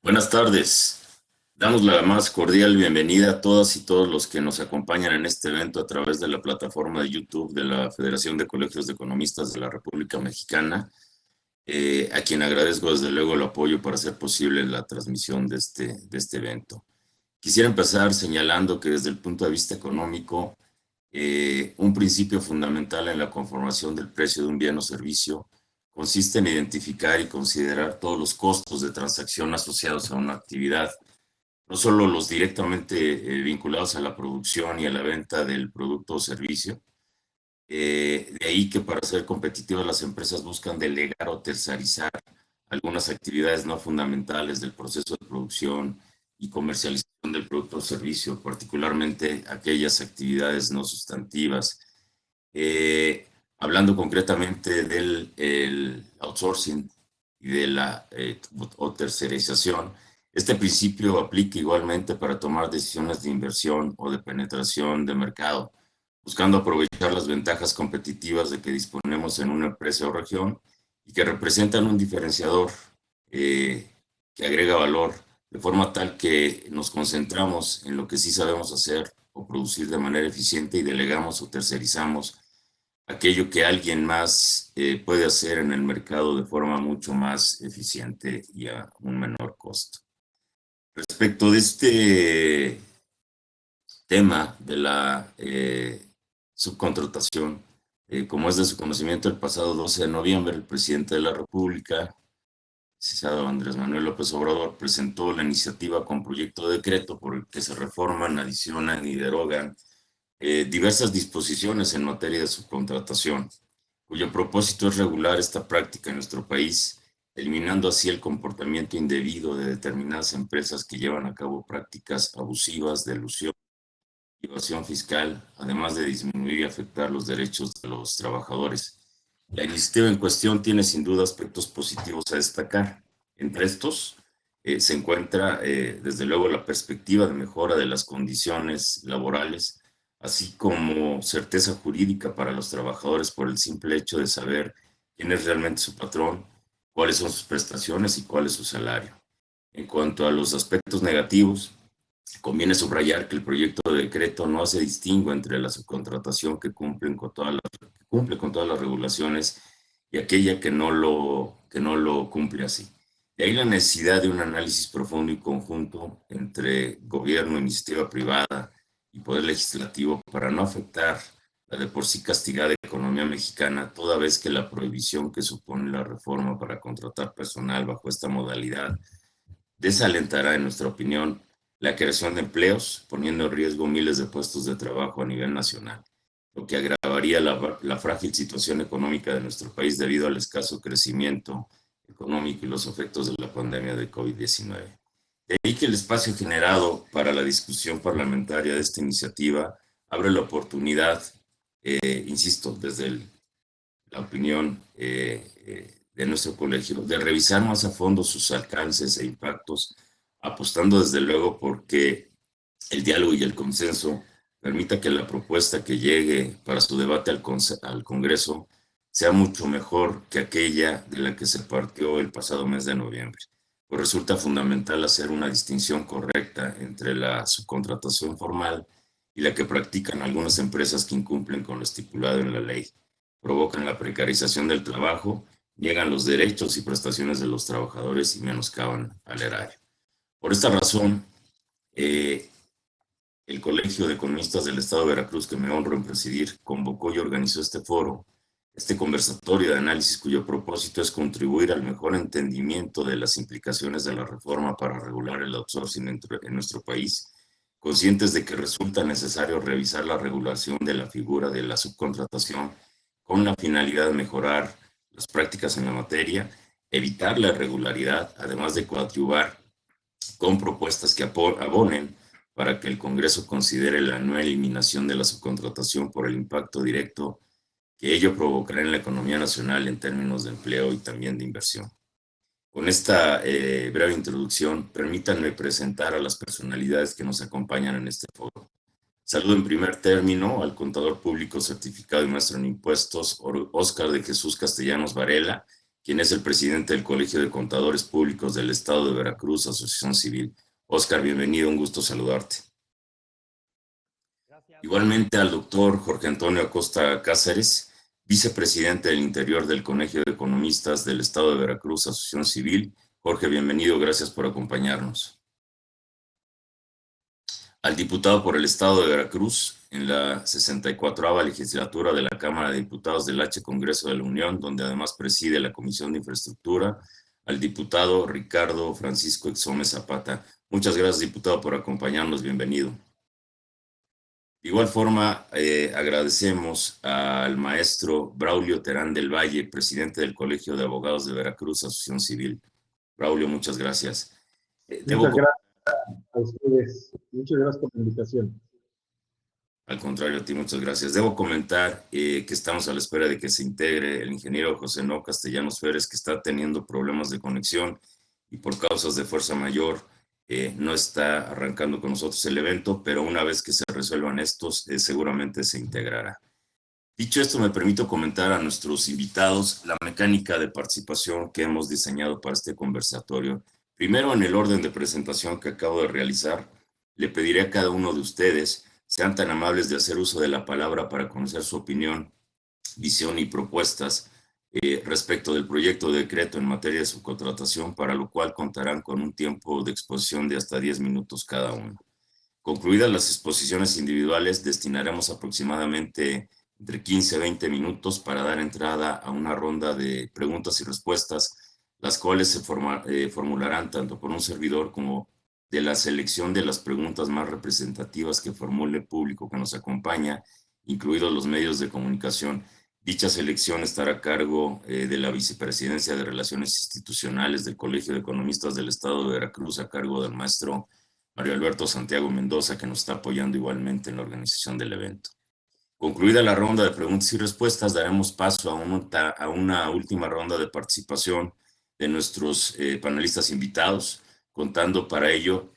Buenas tardes. Damos la más cordial bienvenida a todas y todos los que nos acompañan en este evento a través de la plataforma de YouTube de la Federación de Colegios de Economistas de la República Mexicana, a quien agradezco desde luego el apoyo para hacer posible la transmisión de este evento. Quisiera empezar señalando que desde el punto de vista económico, un principio fundamental en la conformación del precio de un bien o servicio consiste en identificar y considerar todos los costos de transacción asociados a una actividad, no solo los directamente vinculados a la producción y a la venta del producto o servicio. De ahí que para ser competitivas las empresas buscan delegar o tercerizar algunas actividades no fundamentales del proceso de producción y comercialización del producto o servicio, particularmente aquellas actividades no sustantivas. Hablando concretamente del el outsourcing y de la o tercerización, este principio aplica igualmente para tomar decisiones de inversión o de penetración de mercado, buscando aprovechar las ventajas competitivas de que disponemos en una empresa o región y que representan un diferenciador eh, que agrega valor, de forma tal que nos concentramos en lo que sí sabemos hacer o producir de manera eficiente y delegamos o tercerizamos aquello que alguien más puede hacer en el mercado de forma mucho más eficiente y a un menor costo. Respecto de este tema de la subcontratación, como es de su conocimiento, el pasado 12 de noviembre el presidente de la República, licenciado Andrés Manuel López Obrador, presentó la iniciativa con proyecto de decreto por el que se reforman, adicionan y derogan diversas disposiciones en materia de subcontratación, cuyo propósito es regular esta práctica en nuestro país, eliminando así el comportamiento indebido de determinadas empresas que llevan a cabo prácticas abusivas de elusión y evasión fiscal, además de disminuir y afectar los derechos de los trabajadores. La iniciativa en cuestión tiene sin duda aspectos positivos a destacar. Entre estos se encuentra, desde luego, la perspectiva de mejora de las condiciones laborales, así como certeza jurídica para los trabajadores por el simple hecho de saber quién es realmente su patrón, cuáles son sus prestaciones y cuál es su salario. En cuanto a los aspectos negativos, conviene subrayar que el proyecto de decreto no hace distingo entre la subcontratación que cumple con todas las regulaciones y aquella que no lo cumple así. De ahí la necesidad de un análisis profundo y conjunto entre gobierno, iniciativa privada y poder legislativo para no afectar la de por sí castigada economía mexicana, toda vez que la prohibición que supone la reforma para contratar personal bajo esta modalidad desalentará, en nuestra opinión, la creación de empleos, poniendo en riesgo miles de puestos de trabajo a nivel nacional, lo que agravaría la frágil situación económica de nuestro país debido al escaso crecimiento económico y los efectos de la pandemia de COVID-19. De ahí que el espacio generado para la discusión parlamentaria de esta iniciativa abre la oportunidad, insisto, desde la opinión de nuestro colegio, de revisar más a fondo sus alcances e impactos, apostando desde luego porque el diálogo y el consenso permita que la propuesta que llegue para su debate al Congreso sea mucho mejor que aquella de la que se partió el pasado mes de noviembre. Pues resulta fundamental hacer una distinción correcta entre la subcontratación formal y la que practican algunas empresas que incumplen con lo estipulado en la ley, provocan la precarización del trabajo, niegan los derechos y prestaciones de los trabajadores y menoscaban al erario. Por esta razón, eh, el Colegio de Economistas del Estado de Veracruz, que me honro en presidir, convocó y organizó este foro, este conversatorio de análisis cuyo propósito es contribuir al mejor entendimiento de las implicaciones de la reforma para regular el outsourcing en nuestro país, conscientes de que resulta necesario revisar la regulación de la figura de la subcontratación con la finalidad de mejorar las prácticas en la materia, evitar la irregularidad, además de coadyuvar con propuestas que abonen para que el Congreso considere la no eliminación de la subcontratación por el impacto directo que ello provocará en la economía nacional en términos de empleo y también de inversión. Con esta breve introducción, permítanme presentar a las personalidades que nos acompañan en este foro. Saludo en primer término al contador público certificado y maestro en impuestos, Óscar de Jesús Castellanos Varela, quien es el presidente del Colegio de Contadores Públicos del Estado de Veracruz, Asociación Civil. Óscar, bienvenido, un gusto saludarte. Gracias. Igualmente al doctor Jorge Antonio Acosta Cáceres, vicepresidente del Interior del Colegio de Economistas del Estado de Veracruz, Asociación Civil. Jorge, bienvenido, gracias por acompañarnos. Al diputado por el Estado de Veracruz en la 64ª legislatura de la Cámara de Diputados del H Congreso de la Unión, donde además preside la Comisión de Infraestructura, al diputado Ricardo Francisco Exome Zapata. Muchas gracias, diputado, por acompañarnos. Bienvenido. De igual forma, agradecemos al maestro Braulio Terán del Valle, presidente del Colegio de Abogados de Veracruz, Asociación Civil. Braulio, muchas gracias. Muchas gracias a ustedes. Muchas gracias por la invitación. Al contrario, a ti, muchas gracias. Debo comentar que estamos a la espera de que se integre el ingeniero José No Castellanos Férez, que está teniendo problemas de conexión y por causas de fuerza mayor no está arrancando con nosotros el evento, pero una vez que se resuelvan estos, seguramente se integrará. Dicho esto, me permito comentar a nuestros invitados la mecánica de participación que hemos diseñado para este conversatorio. Primero, en el orden de presentación que acabo de realizar, le pediré a cada uno de ustedes sean tan amables de hacer uso de la palabra para conocer su opinión, visión y propuestas respecto del proyecto de decreto en materia de subcontratación, para lo cual contarán con un tiempo de exposición de hasta 10 minutos cada uno. Concluidas las exposiciones individuales, destinaremos aproximadamente entre 15 y 20 minutos para dar entrada a una ronda de preguntas y respuestas, las cuales se formularán tanto por un servidor como de la selección de las preguntas más representativas que formule el público que nos acompaña, incluidos los medios de comunicación. Dicha selección estará a cargo de la Vicepresidencia de Relaciones Institucionales del Colegio de Economistas del Estado de Veracruz, a cargo del maestro Mario Alberto Santiago Mendoza, que nos está apoyando igualmente en la organización del evento. Concluida la ronda de preguntas y respuestas, daremos paso a una última ronda de participación de nuestros panelistas invitados, contando para ello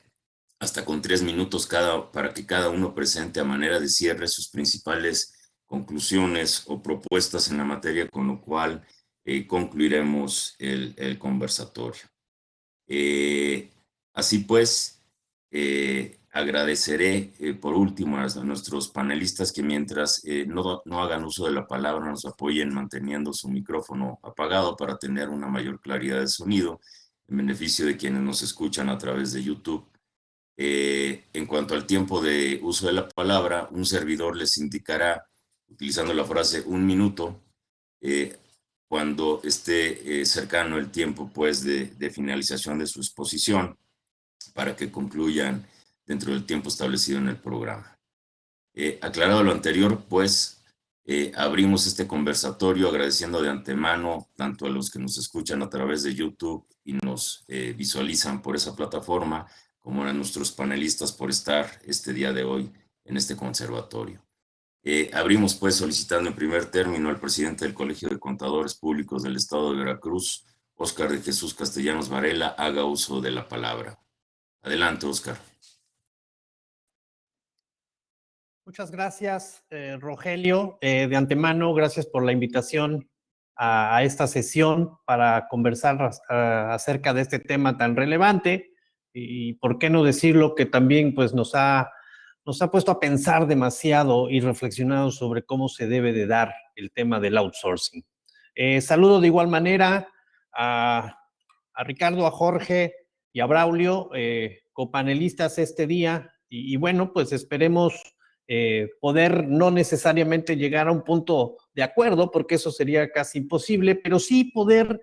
hasta con 3 minutos para que cada uno presente a manera de cierre sus principales conclusiones o propuestas en la materia, con lo cual concluiremos el conversatorio. Así pues, agradeceré por último a nuestros panelistas que mientras no hagan uso de la palabra nos apoyen manteniendo su micrófono apagado para tener una mayor claridad de sonido en beneficio de quienes nos escuchan a través de YouTube. En cuanto al tiempo de uso de la palabra, un servidor les indicará, utilizando la frase 1 minuto, cuando esté cercano el tiempo pues, de finalización de su exposición, para que concluyan dentro del tiempo establecido en el programa. Aclarado lo anterior, pues abrimos este conversatorio agradeciendo de antemano tanto a los que nos escuchan a través de YouTube y nos visualizan por esa plataforma, como a nuestros panelistas por estar este día de hoy en este conservatorio. Abrimos pues solicitando en primer término al presidente del Colegio de Contadores Públicos del Estado de Veracruz, Óscar de Jesús Castellanos Varela, haga uso de la palabra. Adelante, Óscar. Muchas gracias, Rogelio. De antemano, gracias por la invitación a esta sesión para conversar acerca de este tema tan relevante y, por qué no decirlo, que también pues, nos ha puesto a pensar demasiado y reflexionado sobre cómo se debe de dar el tema del outsourcing. Saludo de igual manera a Ricardo, a Jorge y a Braulio, copanelistas este día, y bueno, pues esperemos poder no necesariamente llegar a un punto de acuerdo, porque eso sería casi imposible, pero sí poder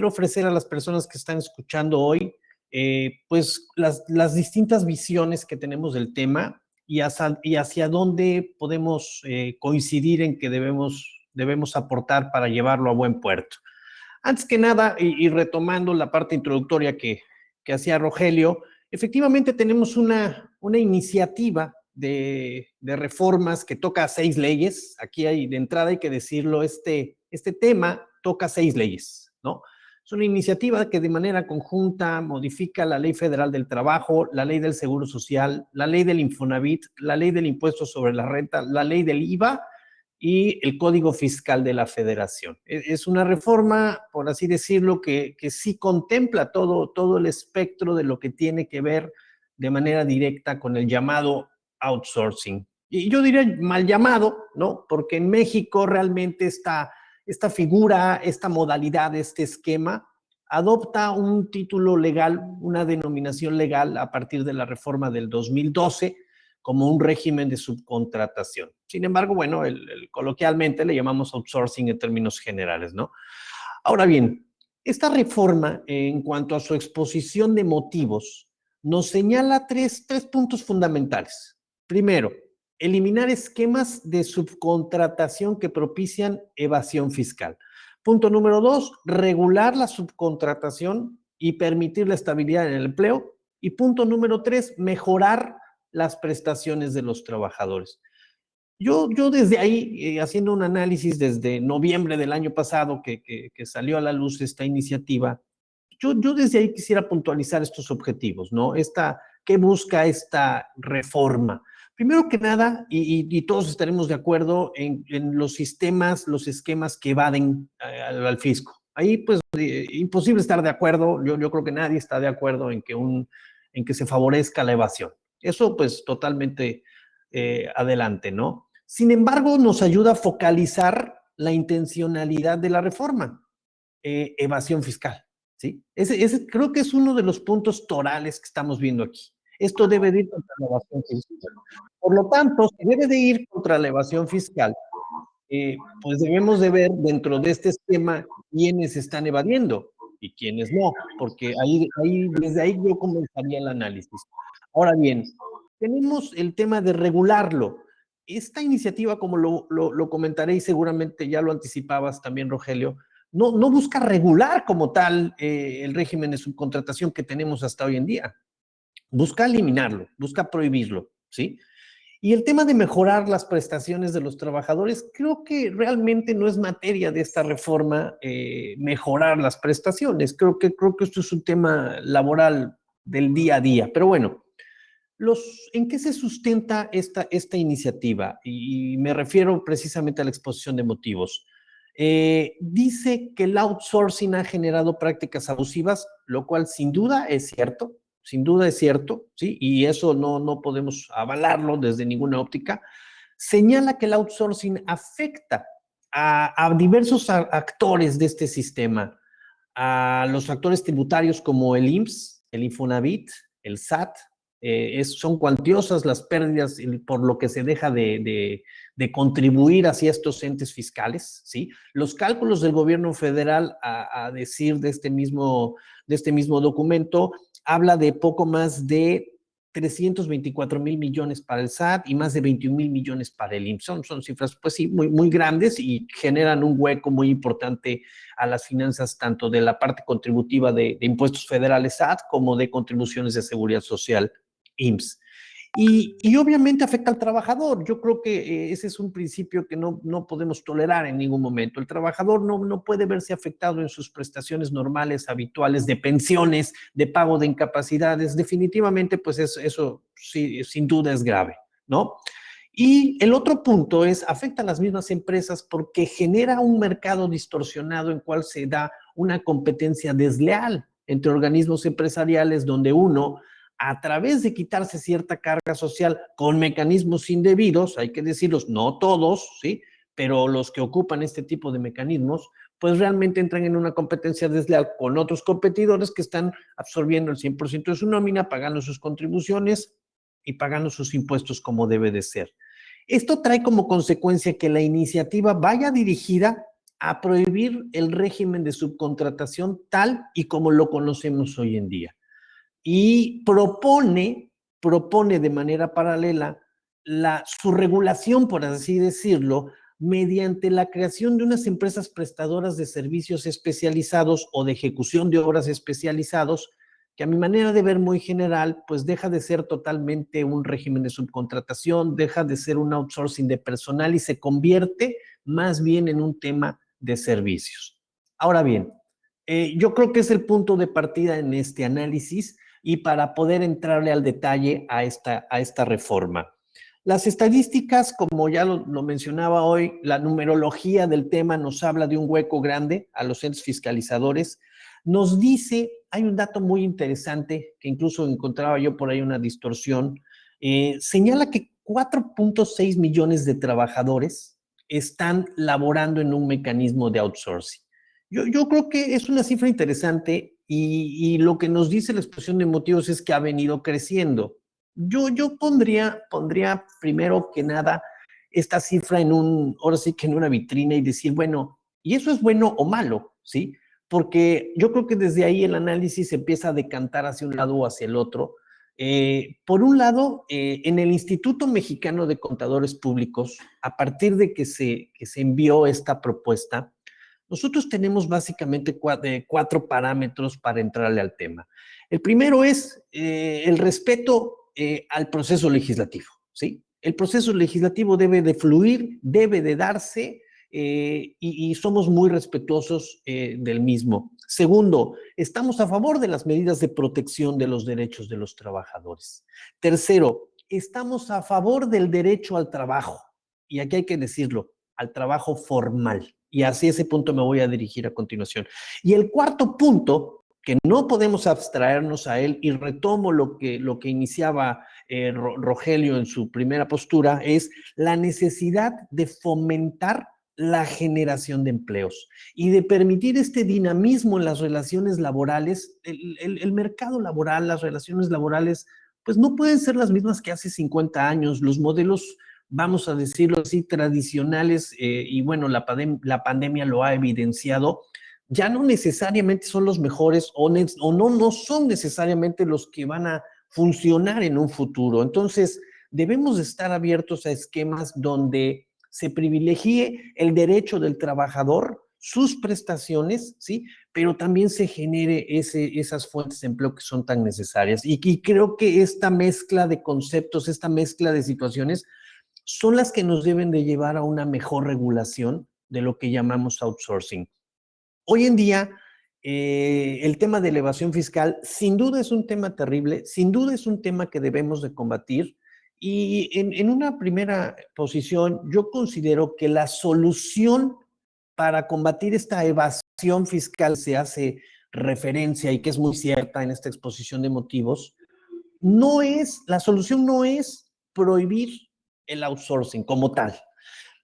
ofrecer a las personas que están escuchando hoy, pues las distintas visiones que tenemos del tema y hacia dónde podemos coincidir en que debemos aportar para llevarlo a buen puerto. Antes que nada, y retomando la parte introductoria que hacía Rogelio, efectivamente tenemos una iniciativa de reformas que toca 6 leyes. Aquí de entrada hay que decirlo, este tema toca 6 leyes, ¿no? Es una iniciativa que de manera conjunta modifica la Ley Federal del Trabajo, la Ley del Seguro Social, la Ley del Infonavit, la Ley del Impuesto sobre la Renta, la Ley del IVA y el Código Fiscal de la Federación. Es una reforma, por así decirlo, que sí contempla todo el espectro de lo que tiene que ver de manera directa con el llamado outsourcing. Y yo diría mal llamado, ¿no? Porque en México realmente esta figura, esta modalidad, este esquema, adopta un título legal, una denominación legal a partir de la reforma del 2012 como un régimen de subcontratación. Sin embargo, bueno, coloquialmente le llamamos outsourcing en términos generales, ¿no? Ahora bien, esta reforma, en cuanto a su exposición de motivos, nos señala tres puntos fundamentales. Primero, eliminar esquemas de subcontratación que propician evasión fiscal. Punto número 2, regular la subcontratación y permitir la estabilidad en el empleo. Y punto número 3, mejorar las prestaciones de los trabajadores. Yo desde ahí, haciendo un análisis desde noviembre del año pasado que salió a la luz esta iniciativa, yo desde ahí quisiera puntualizar estos objetivos, ¿no? ¿Qué busca esta reforma? Primero que nada, y todos estaremos de acuerdo en los sistemas, los esquemas que evaden al fisco. Ahí, pues, imposible estar de acuerdo. Yo creo que nadie está de acuerdo en que se favorezca la evasión. Eso, pues, totalmente adelante, ¿no? Sin embargo, nos ayuda a focalizar la intencionalidad de la reforma, evasión fiscal, ¿sí? Ese creo que es uno de los puntos torales que estamos viendo aquí. Esto debe de ir contra la evasión fiscal. Por lo tanto, si debe de ir contra la evasión fiscal, pues debemos de ver dentro de este esquema quiénes están evadiendo y quiénes no, porque desde ahí yo comenzaría el análisis. Ahora bien, tenemos el tema de regularlo. Esta iniciativa, como lo comentaré y seguramente ya lo anticipabas también, Rogelio, no busca regular como tal el régimen de subcontratación que tenemos hasta hoy en día. Busca eliminarlo, busca prohibirlo, ¿sí? Y el tema de mejorar las prestaciones de los trabajadores, creo que realmente no es materia de esta reforma mejorar las prestaciones. Creo que esto es un tema laboral del día a día. Pero bueno, ¿en qué se sustenta esta iniciativa? Y me refiero precisamente a la exposición de motivos. Dice que el outsourcing ha generado prácticas abusivas, lo cual sin duda es cierto. Sin duda es cierto, ¿sí? Y eso no podemos avalarlo desde ninguna óptica. Señala que el outsourcing afecta a diversos actores de este sistema, a los actores tributarios como el IMSS, el Infonavit, el SAT. Son cuantiosas las pérdidas por lo que se deja de contribuir hacia estos entes fiscales, ¿sí? Los cálculos del gobierno federal, a decir de este mismo documento, habla de poco más de 324,000 millones para el SAT y más de 21,000 millones para el IMSS. Son cifras, pues sí, muy grandes y generan un hueco muy importante a las finanzas, tanto de la parte contributiva de impuestos federales SAT como de contribuciones de seguridad social IMSS. Y obviamente afecta al trabajador. Yo creo que ese es un principio que no podemos tolerar en ningún momento. El trabajador no puede verse afectado en sus prestaciones normales, habituales, de pensiones, de pago de incapacidades. Definitivamente, pues eso sí, sin duda es grave, ¿no? Y el otro punto afecta a las mismas empresas porque genera un mercado distorsionado en cual se da una competencia desleal entre organismos empresariales donde uno, a través de quitarse cierta carga social con mecanismos indebidos, hay que decirlos, no todos, ¿sí? Pero los que ocupan este tipo de mecanismos, pues realmente entran en una competencia desleal con otros competidores que están absorbiendo el 100% de su nómina, pagando sus contribuciones y pagando sus impuestos como debe de ser. Esto trae como consecuencia que la iniciativa vaya dirigida a prohibir el régimen de subcontratación tal y como lo conocemos hoy en día. Y propone de manera paralela su regulación, por así decirlo, mediante la creación de unas empresas prestadoras de servicios especializados o de ejecución de obras especializados, que a mi manera de ver muy general, pues deja de ser totalmente un régimen de subcontratación, deja de ser un outsourcing de personal y se convierte más bien en un tema de servicios. Ahora bien, yo creo que es el punto de partida en este análisis y para poder entrarle al detalle a esta reforma. Las estadísticas, como ya lo mencionaba hoy, la numerología del tema nos habla de un hueco grande a los entes fiscalizadores. Nos dice, hay un dato muy interesante, que incluso encontraba yo por ahí una distorsión, señala que 4.6 millones de trabajadores están laborando en un mecanismo de outsourcing. Yo creo que es una cifra interesante y lo que nos dice la exposición de motivos es que ha venido creciendo. Yo pondría primero que nada esta cifra ahora sí que en una vitrina y decir, bueno, ¿y eso es bueno o malo? ¿Sí? Porque yo creo que desde ahí el análisis se empieza a decantar hacia un lado o hacia el otro. Por un lado, en el Instituto Mexicano de Contadores Públicos, a partir de que se envió esta propuesta, nosotros tenemos básicamente cuatro parámetros para entrarle al tema. El primero es el respeto al proceso legislativo, ¿sí? El proceso legislativo debe de fluir, debe de darse y somos muy respetuosos del mismo. Segundo, estamos a favor de las medidas de protección de los derechos de los trabajadores. Tercero, estamos a favor del derecho al trabajo. Y aquí hay que decirlo, al trabajo formal. Y hacia ese punto me voy a dirigir a continuación. Y el cuarto punto, que no podemos abstraernos a él, y retomo lo que iniciaba Rogelio en su primera postura, es la necesidad de fomentar la generación de empleos y de permitir este dinamismo en las relaciones laborales. El mercado laboral, las relaciones laborales, pues no pueden ser las mismas que hace 50 años. Los modelos, vamos a decirlo así, tradicionales, y bueno, la pandemia lo ha evidenciado, ya no necesariamente son los mejores o no son necesariamente los que van a funcionar en un futuro. Entonces, debemos estar abiertos a esquemas donde se privilegie el derecho del trabajador, sus prestaciones, ¿sí? Pero también se genere esas fuentes de empleo que son tan necesarias. Y creo que esta mezcla de conceptos, esta mezcla de situaciones, son las que nos deben de llevar a una mejor regulación de lo que llamamos outsourcing. Hoy en día, el tema de elevación fiscal sin duda es un tema terrible, sin duda es un tema que debemos de combatir. Y en una primera posición, yo considero que la solución para combatir esta evasión fiscal se hace referencia y que es muy cierta en esta exposición de motivos, la solución no es prohibir el outsourcing como tal.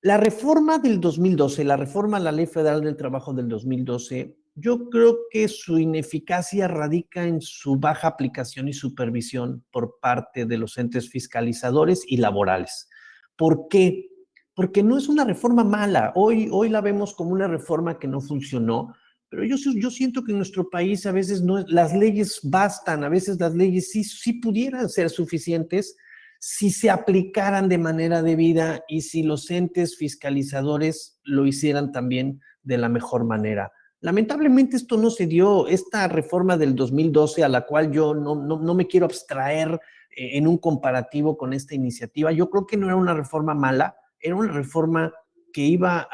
La reforma del 2012, la reforma a la Ley Federal del Trabajo del 2012, yo creo que su ineficacia radica en su baja aplicación y supervisión por parte de los entes fiscalizadores y laborales. ¿Por qué? Porque no es una reforma mala. Hoy la vemos como una reforma que no funcionó, pero yo siento que en nuestro país a veces las leyes bastan, a veces las leyes sí pudieran ser suficientes si se aplicaran de manera debida y si los entes fiscalizadores lo hicieran también de la mejor manera. Lamentablemente esto no se dio. Esta reforma del 2012, a la cual yo no me quiero abstraer en un comparativo con esta iniciativa, yo creo que no era una reforma mala, era una reforma que iba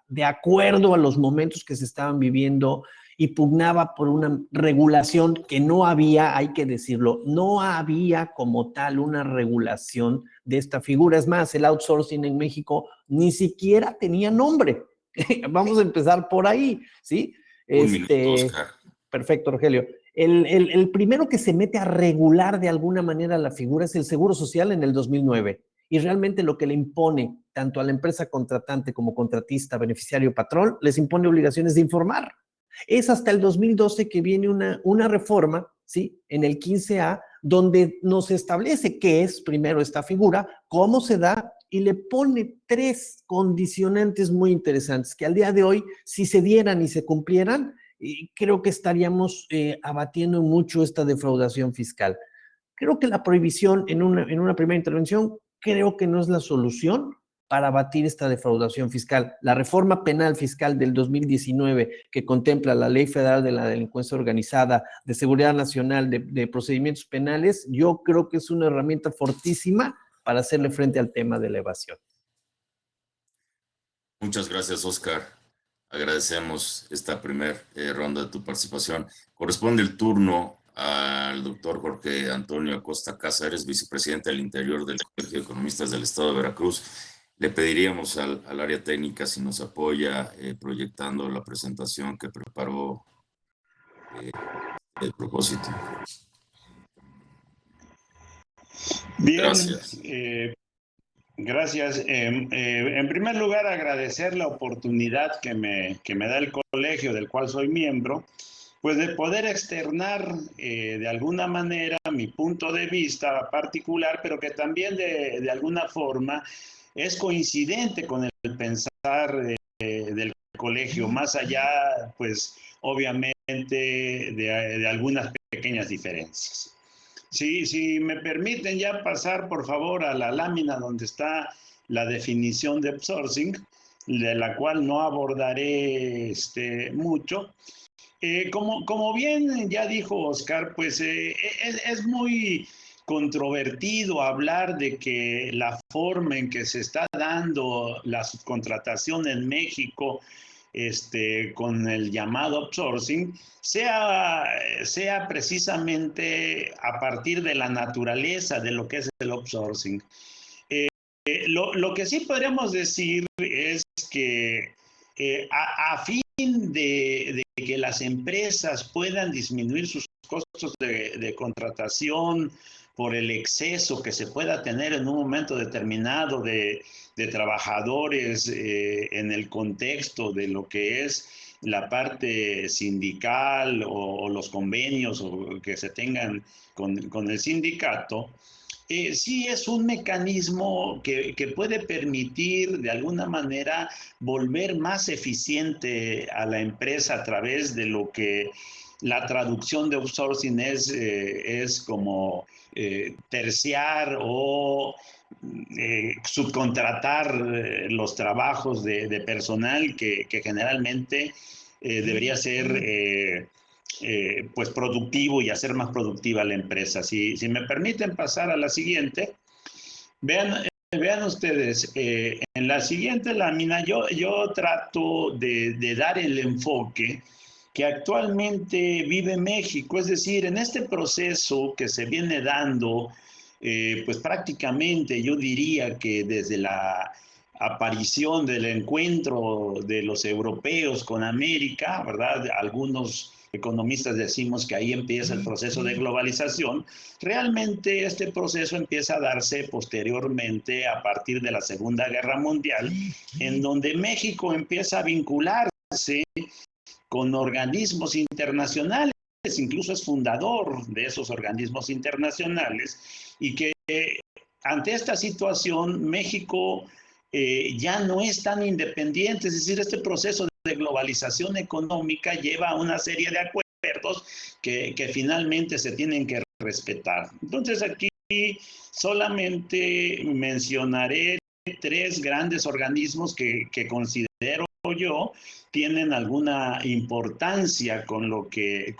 de acuerdo a los momentos que se estaban viviendo y pugnaba por una regulación que no había, hay que decirlo, no había como tal una regulación de esta figura. Es más, el outsourcing en México ni siquiera tenía nombre. Vamos a empezar por ahí, ¿sí? Un minuto, Oscar. Perfecto, Rogelio. El primero que se mete a regular de alguna manera la figura es el Seguro Social en el 2009. Y realmente lo que le impone tanto a la empresa contratante como contratista, beneficiario, patrón, les impone obligaciones de informar. Es hasta el 2012 que viene una reforma, ¿sí? En el 15A, donde nos establece qué es primero esta figura, cómo se da, y le pone 3 condicionantes muy interesantes que al día de hoy, si se dieran y se cumplieran, creo que estaríamos abatiendo mucho esta defraudación fiscal. Creo que la prohibición en una primera intervención, creo que no es la solución para abatir esta defraudación fiscal. La reforma penal fiscal del 2019, que contempla la Ley Federal de la Delincuencia Organizada, de Seguridad Nacional, de procedimientos penales, yo creo que es una herramienta fortísima para hacerle frente al tema de la evasión. Muchas gracias, Oscar. Agradecemos esta primera ronda de tu participación. Corresponde el turno al doctor Jorge Antonio Acosta Cázares, vicepresidente del Interior del Colegio de Economistas del Estado de Veracruz. Le pediríamos al área técnica si nos apoya proyectando la presentación que preparó el propósito. Bien, Gracias. Gracias. En primer lugar, agradecer la oportunidad que me da el colegio del cual soy miembro, pues de poder externar de alguna manera mi punto de vista particular, pero que también de alguna forma es coincidente con el pensar del colegio, más allá, pues obviamente, de algunas pequeñas diferencias. Si me permiten ya pasar, por favor, a la lámina donde está la definición de outsourcing, de la cual no abordaré mucho. Como bien ya dijo Oscar, pues es muy controvertido hablar de que la forma en que se está dando la subcontratación en México con el llamado outsourcing sea precisamente a partir de la naturaleza de lo que es el outsourcing. Lo que sí podríamos decir es que a fin de que las empresas puedan disminuir sus costos de contratación por el exceso que se pueda tener en un momento determinado de trabajadores en el contexto de lo que es la parte sindical o los convenios que se tengan con el sindicato, sí es un mecanismo que puede permitir de alguna manera volver más eficiente a la empresa a través de lo que la traducción de outsourcing es como terciar o subcontratar los trabajos de personal que generalmente debería ser pues productivo y hacer más productiva la empresa. Si me permiten pasar a la siguiente, vean ustedes, en la siguiente lámina yo trato de dar el enfoque que actualmente vive México, es decir, en este proceso que se viene dando, pues prácticamente yo diría que desde la aparición del encuentro de los europeos con América, ¿verdad? Algunos economistas decimos que ahí empieza el proceso de globalización. Realmente este proceso empieza a darse posteriormente a partir de la Segunda Guerra Mundial, en donde México empieza a vincularse con organismos internacionales, incluso es fundador de esos organismos internacionales, y que ante esta situación México ya no es tan independiente, es decir, este proceso de globalización económica lleva a una serie de acuerdos que finalmente se tienen que respetar. Entonces aquí solamente mencionaré tres grandes organismos que considero yo tienen alguna importancia con lo que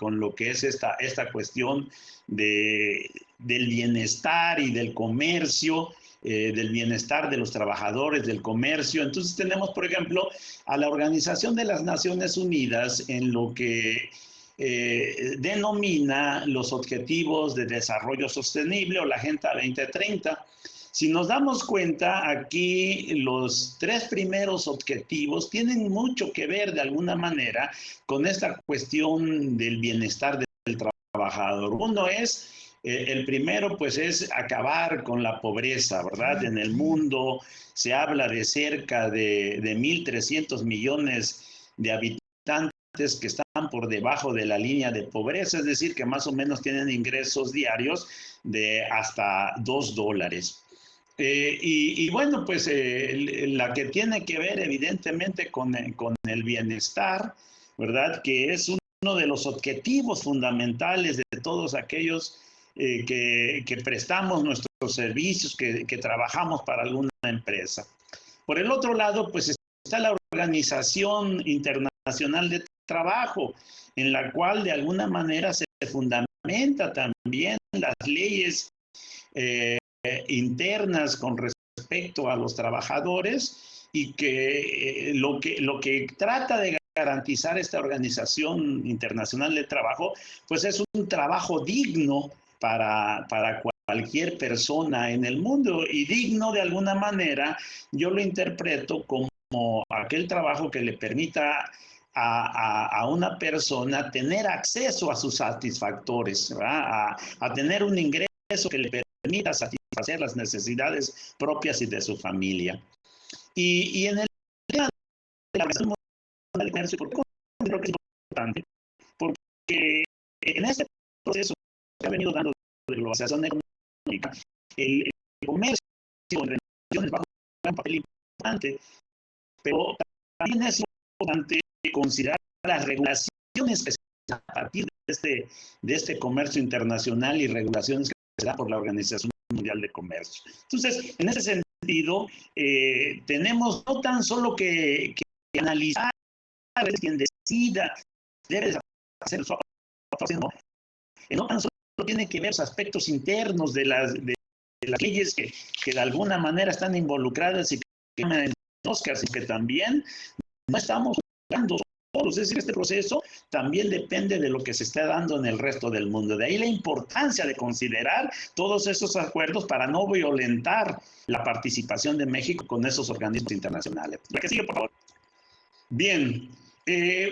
es esta cuestión del bienestar y del comercio, del bienestar de los trabajadores, del comercio. Entonces tenemos, por ejemplo, a la Organización de las Naciones Unidas en lo que denomina los Objetivos de Desarrollo Sostenible o la Agenda 2030. Si nos damos cuenta, aquí los tres primeros objetivos tienen mucho que ver de alguna manera con esta cuestión del bienestar del trabajador. Uno es, el primero pues es acabar con la pobreza, ¿verdad? En el mundo se habla de cerca de 1.300 millones de habitantes que están por debajo de la línea de pobreza, es decir, que más o menos tienen ingresos diarios de hasta $2. Y bueno, pues la que tiene que ver evidentemente con el bienestar, ¿verdad? Que es uno de los objetivos fundamentales de todos aquellos que prestamos nuestros servicios, que trabajamos para alguna empresa. Por el otro lado, pues está la Organización Internacional de Trabajo, en la cual de alguna manera se fundamenta también las leyes internas con respecto a los trabajadores y que lo que trata de garantizar esta Organización Internacional del Trabajo, pues es un trabajo digno para cualquier persona en el mundo, y digno de alguna manera yo lo interpreto como aquel trabajo que le permita a una persona tener acceso a sus satisfactores, a tener un ingreso que le permita satisfacer las necesidades propias y de su familia. Y en el tema de la Organización Mundial del Comercio, ¿por qué creo que es importante? Porque en este proceso que ha venido dando de globalización económica, el comercio en relaciones va a jugar un papel importante, pero también es importante considerar las regulaciones que se dan a partir de este comercio internacional y regulaciones que se dan por la Organización Mundial de Comercio. Entonces, en ese sentido, tenemos no tan solo que analizar, quien decida, debe hacer su aprobación, no tan solo tiene que ver los aspectos internos de las leyes que de alguna manera están involucradas y que en Oscar, sino que también no estamos jugando solos. Es decir, este proceso también depende de lo que se está dando en el resto del mundo. De ahí la importancia de considerar todos esos acuerdos para no violentar la participación de México con esos organismos internacionales. La que sigue, por favor. Bien.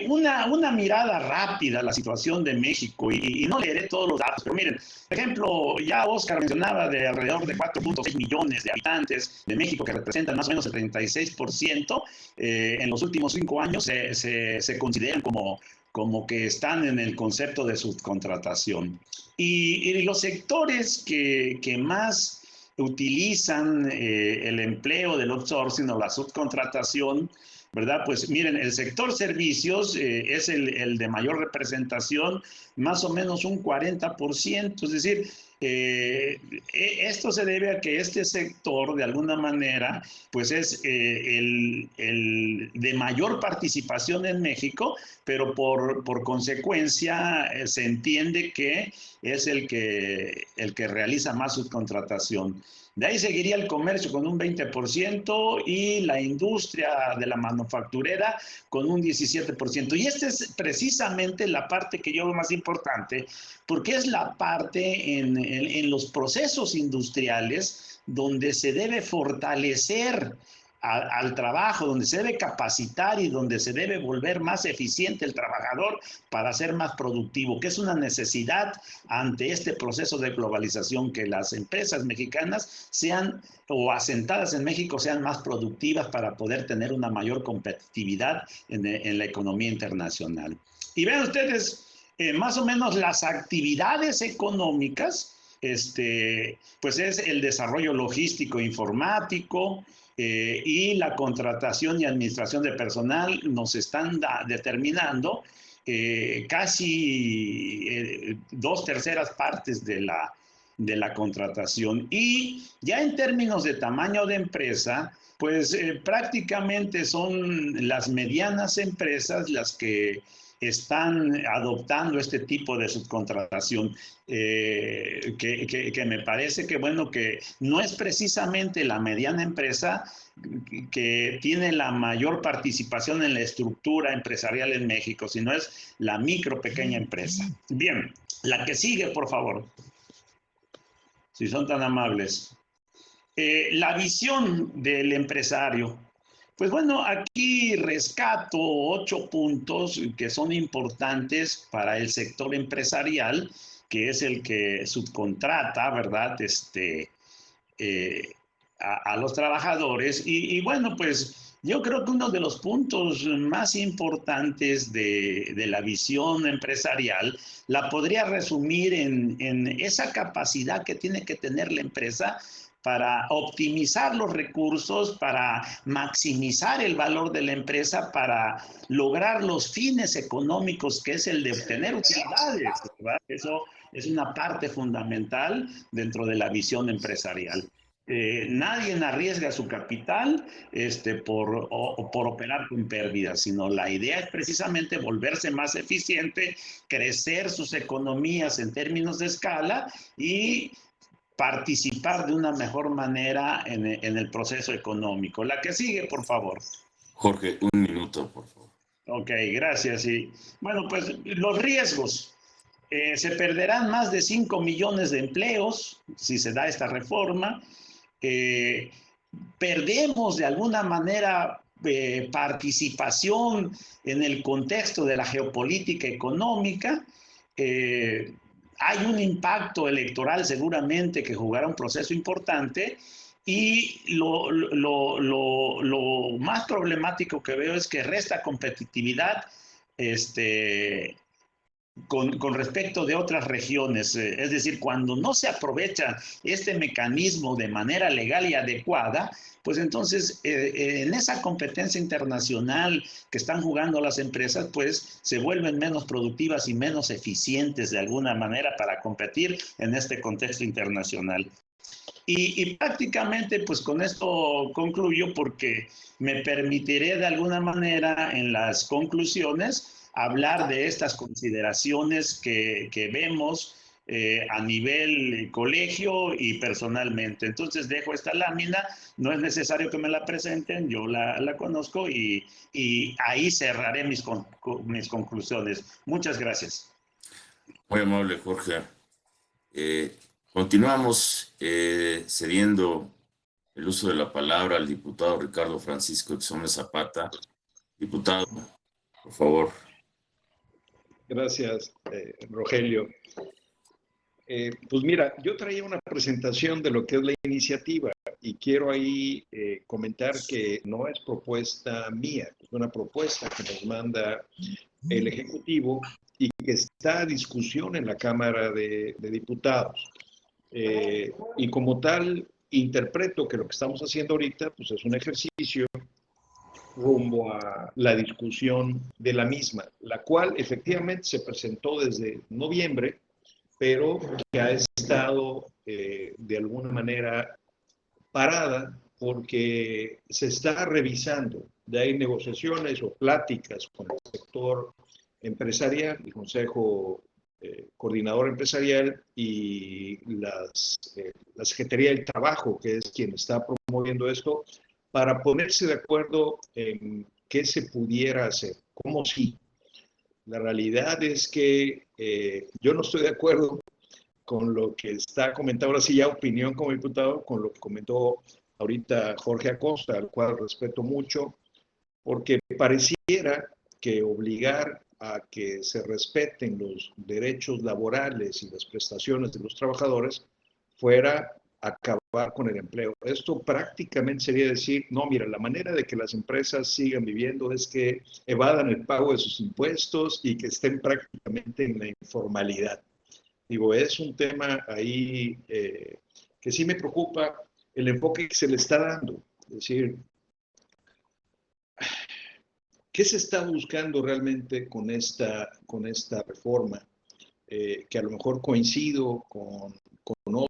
Una mirada rápida a la situación de México, y no leeré todos los datos, pero miren, por ejemplo, ya Oscar mencionaba de alrededor de 4.6 millones de habitantes de México, que representan más o menos el 36%, en los últimos 5 años se consideran como que están en el concepto de subcontratación. Y los sectores que más utilizan el empleo del outsourcing o la subcontratación, ¿verdad? Pues miren, el sector servicios es el de mayor representación, más o menos un 40%, es decir, esto se debe a que este sector, de alguna manera, pues es el de mayor participación en México, pero por consecuencia se entiende que es el que realiza más subcontratación. De ahí seguiría el comercio con un 20% y la industria de la manufacturera con un 17%. Y esta es precisamente la parte que yo veo más importante, porque es la parte en los procesos industriales donde se debe fortalecer al trabajo, donde se debe capacitar y donde se debe volver más eficiente el trabajador para ser más productivo, que es una necesidad ante este proceso de globalización, que las empresas mexicanas sean, o asentadas en México, sean más productivas para poder tener una mayor competitividad en la economía internacional. Y vean ustedes, más o menos las actividades económicas, pues es el desarrollo logístico informático, y la contratación y administración de personal nos están determinando casi 2/3 partes de la contratación. Y ya en términos de tamaño de empresa, pues prácticamente son las medianas empresas las que están adoptando este tipo de subcontratación, que me parece que, bueno, que no es precisamente la mediana empresa que tiene la mayor participación en la estructura empresarial en México, sino es la micro, pequeña empresa. Bien, la que sigue, por favor, si son tan amables. La visión del empresario. Pues bueno, aquí rescato 8 puntos que son importantes para el sector empresarial, que es el que subcontrata, ¿verdad? A los trabajadores. Y bueno, pues yo creo que uno de los puntos más importantes de la visión empresarial la podría resumir en esa capacidad que tiene que tener la empresa para optimizar los recursos, para maximizar el valor de la empresa, para lograr los fines económicos, que es el de obtener utilidades, ¿verdad? Eso es una parte fundamental dentro de la visión empresarial. Nadie arriesga su capital por operar con pérdidas, sino la idea es precisamente volverse más eficiente, crecer sus economías en términos de escala y participar de una mejor manera en el proceso económico. La que sigue, por favor. Jorge, un minuto, por favor. Ok, gracias. Y bueno, pues los riesgos. Se perderán más de 5 millones de empleos si se da esta reforma. Perdemos de alguna manera participación en el contexto de la geopolítica económica. Hay un impacto electoral seguramente que jugará un proceso importante. Y lo más problemático que veo es que resta competitividad con respecto de otras regiones. Es decir, cuando no se aprovecha este mecanismo de manera legal y adecuada, pues entonces en esa competencia internacional que están jugando las empresas, pues se vuelven menos productivas y menos eficientes de alguna manera para competir en este contexto internacional. Y prácticamente pues con esto concluyo, porque me permitiré de alguna manera en las conclusiones hablar de estas consideraciones que vemos a nivel colegio y personalmente. Entonces dejo esta lámina, no es necesario que me la presenten, yo la conozco y ahí cerraré mis conclusiones. Muchas gracias. Muy amable, Jorge. Continuamos cediendo el uso de la palabra al diputado Ricardo Francisco Exome Zapata. Diputado, por favor. Gracias, Rogelio. Pues mira, yo traía una presentación de lo que es la iniciativa y quiero ahí comentar que no es propuesta mía, es una propuesta que nos manda el Ejecutivo y que está a discusión en la Cámara de Diputados. Y como tal, interpreto que lo que estamos haciendo ahorita pues es un ejercicio rumbo a la discusión de la misma, la cual efectivamente se presentó desde noviembre, pero que ha estado de alguna manera parada porque se está revisando. De ahí negociaciones o pláticas con el sector empresarial, el Consejo Coordinador Empresarial y la Secretaría del Trabajo, que es quien está promoviendo esto, para ponerse de acuerdo en qué se pudiera hacer, cómo sí. La realidad es que yo no estoy de acuerdo con lo que está comentando, ahora sí ya opinión como diputado, con lo que comentó ahorita Jorge Acosta, al cual respeto mucho, porque pareciera que obligar a que se respeten los derechos laborales y las prestaciones de los trabajadores fuera acabar con el empleo. Esto prácticamente sería decir, no, mira, la manera de que las empresas sigan viviendo es que evadan el pago de sus impuestos y que estén prácticamente en la informalidad. Digo, es un tema ahí que sí me preocupa el enfoque que se le está dando. Es decir, ¿qué se está buscando realmente con esta reforma? Que a lo mejor coincido con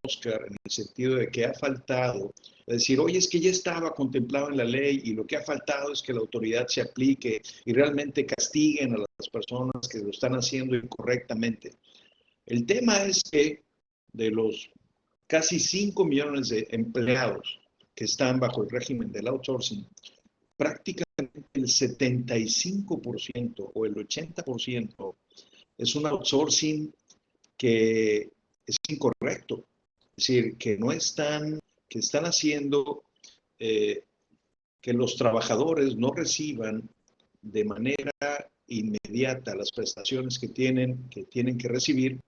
Oscar en el sentido de que ha faltado, es decir, oye, es que ya estaba contemplado en la ley y lo que ha faltado es que la autoridad se aplique y realmente castiguen a las personas que lo están haciendo incorrectamente. El tema es que de los casi 5 millones de empleados que están bajo el régimen del outsourcing, prácticamente el 75% o el 80% es un outsourcing que es incorrecto. Es decir, que no están, que están haciendo que los trabajadores no reciban de manera inmediata las prestaciones que tienen que recibir,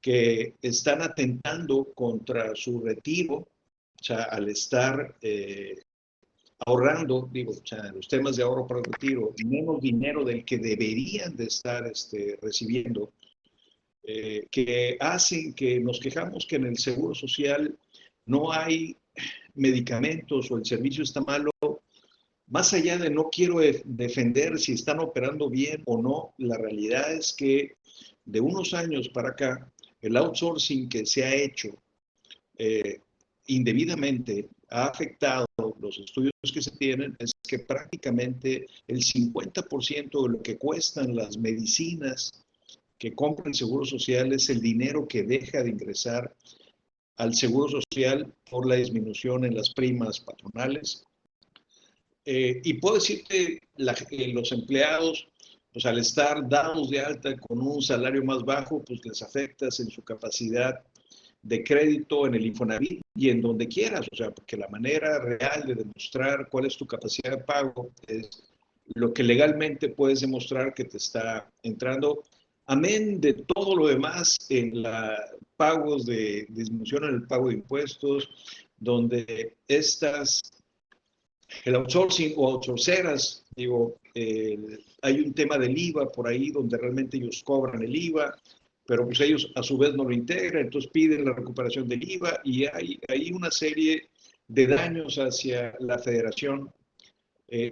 que están atentando contra su retiro, o sea, al estar ahorrando, digo, o sea, los temas de ahorro para el retiro, menos dinero del que deberían de estar recibiendo, que hacen que nos quejamos que en el Seguro Social no hay medicamentos o el servicio está malo. Más allá de no quiero defender si están operando bien o no, la realidad es que de unos años para acá, el outsourcing que se ha hecho indebidamente ha afectado los estudios que se tienen, es que prácticamente el 50% de lo que cuestan las medicinas que compra el Seguro Social es el dinero que deja de ingresar al Seguro Social por la disminución en las primas patronales. Y puedo decirte, los empleados, pues al estar dados de alta con un salario más bajo, pues les afectas en su capacidad de crédito en el Infonavit y en donde quieras, o sea, porque la manera real de demostrar cuál es tu capacidad de pago es lo que legalmente puedes demostrar que te está entrando, amén de todo lo demás en la pagos de disminución en el pago de impuestos, donde el outsourcing o outsourceras, digo, hay un tema del IVA por ahí donde realmente ellos cobran el IVA, pero pues ellos a su vez no lo integran, entonces piden la recuperación del IVA y hay una serie de daños hacia la federación.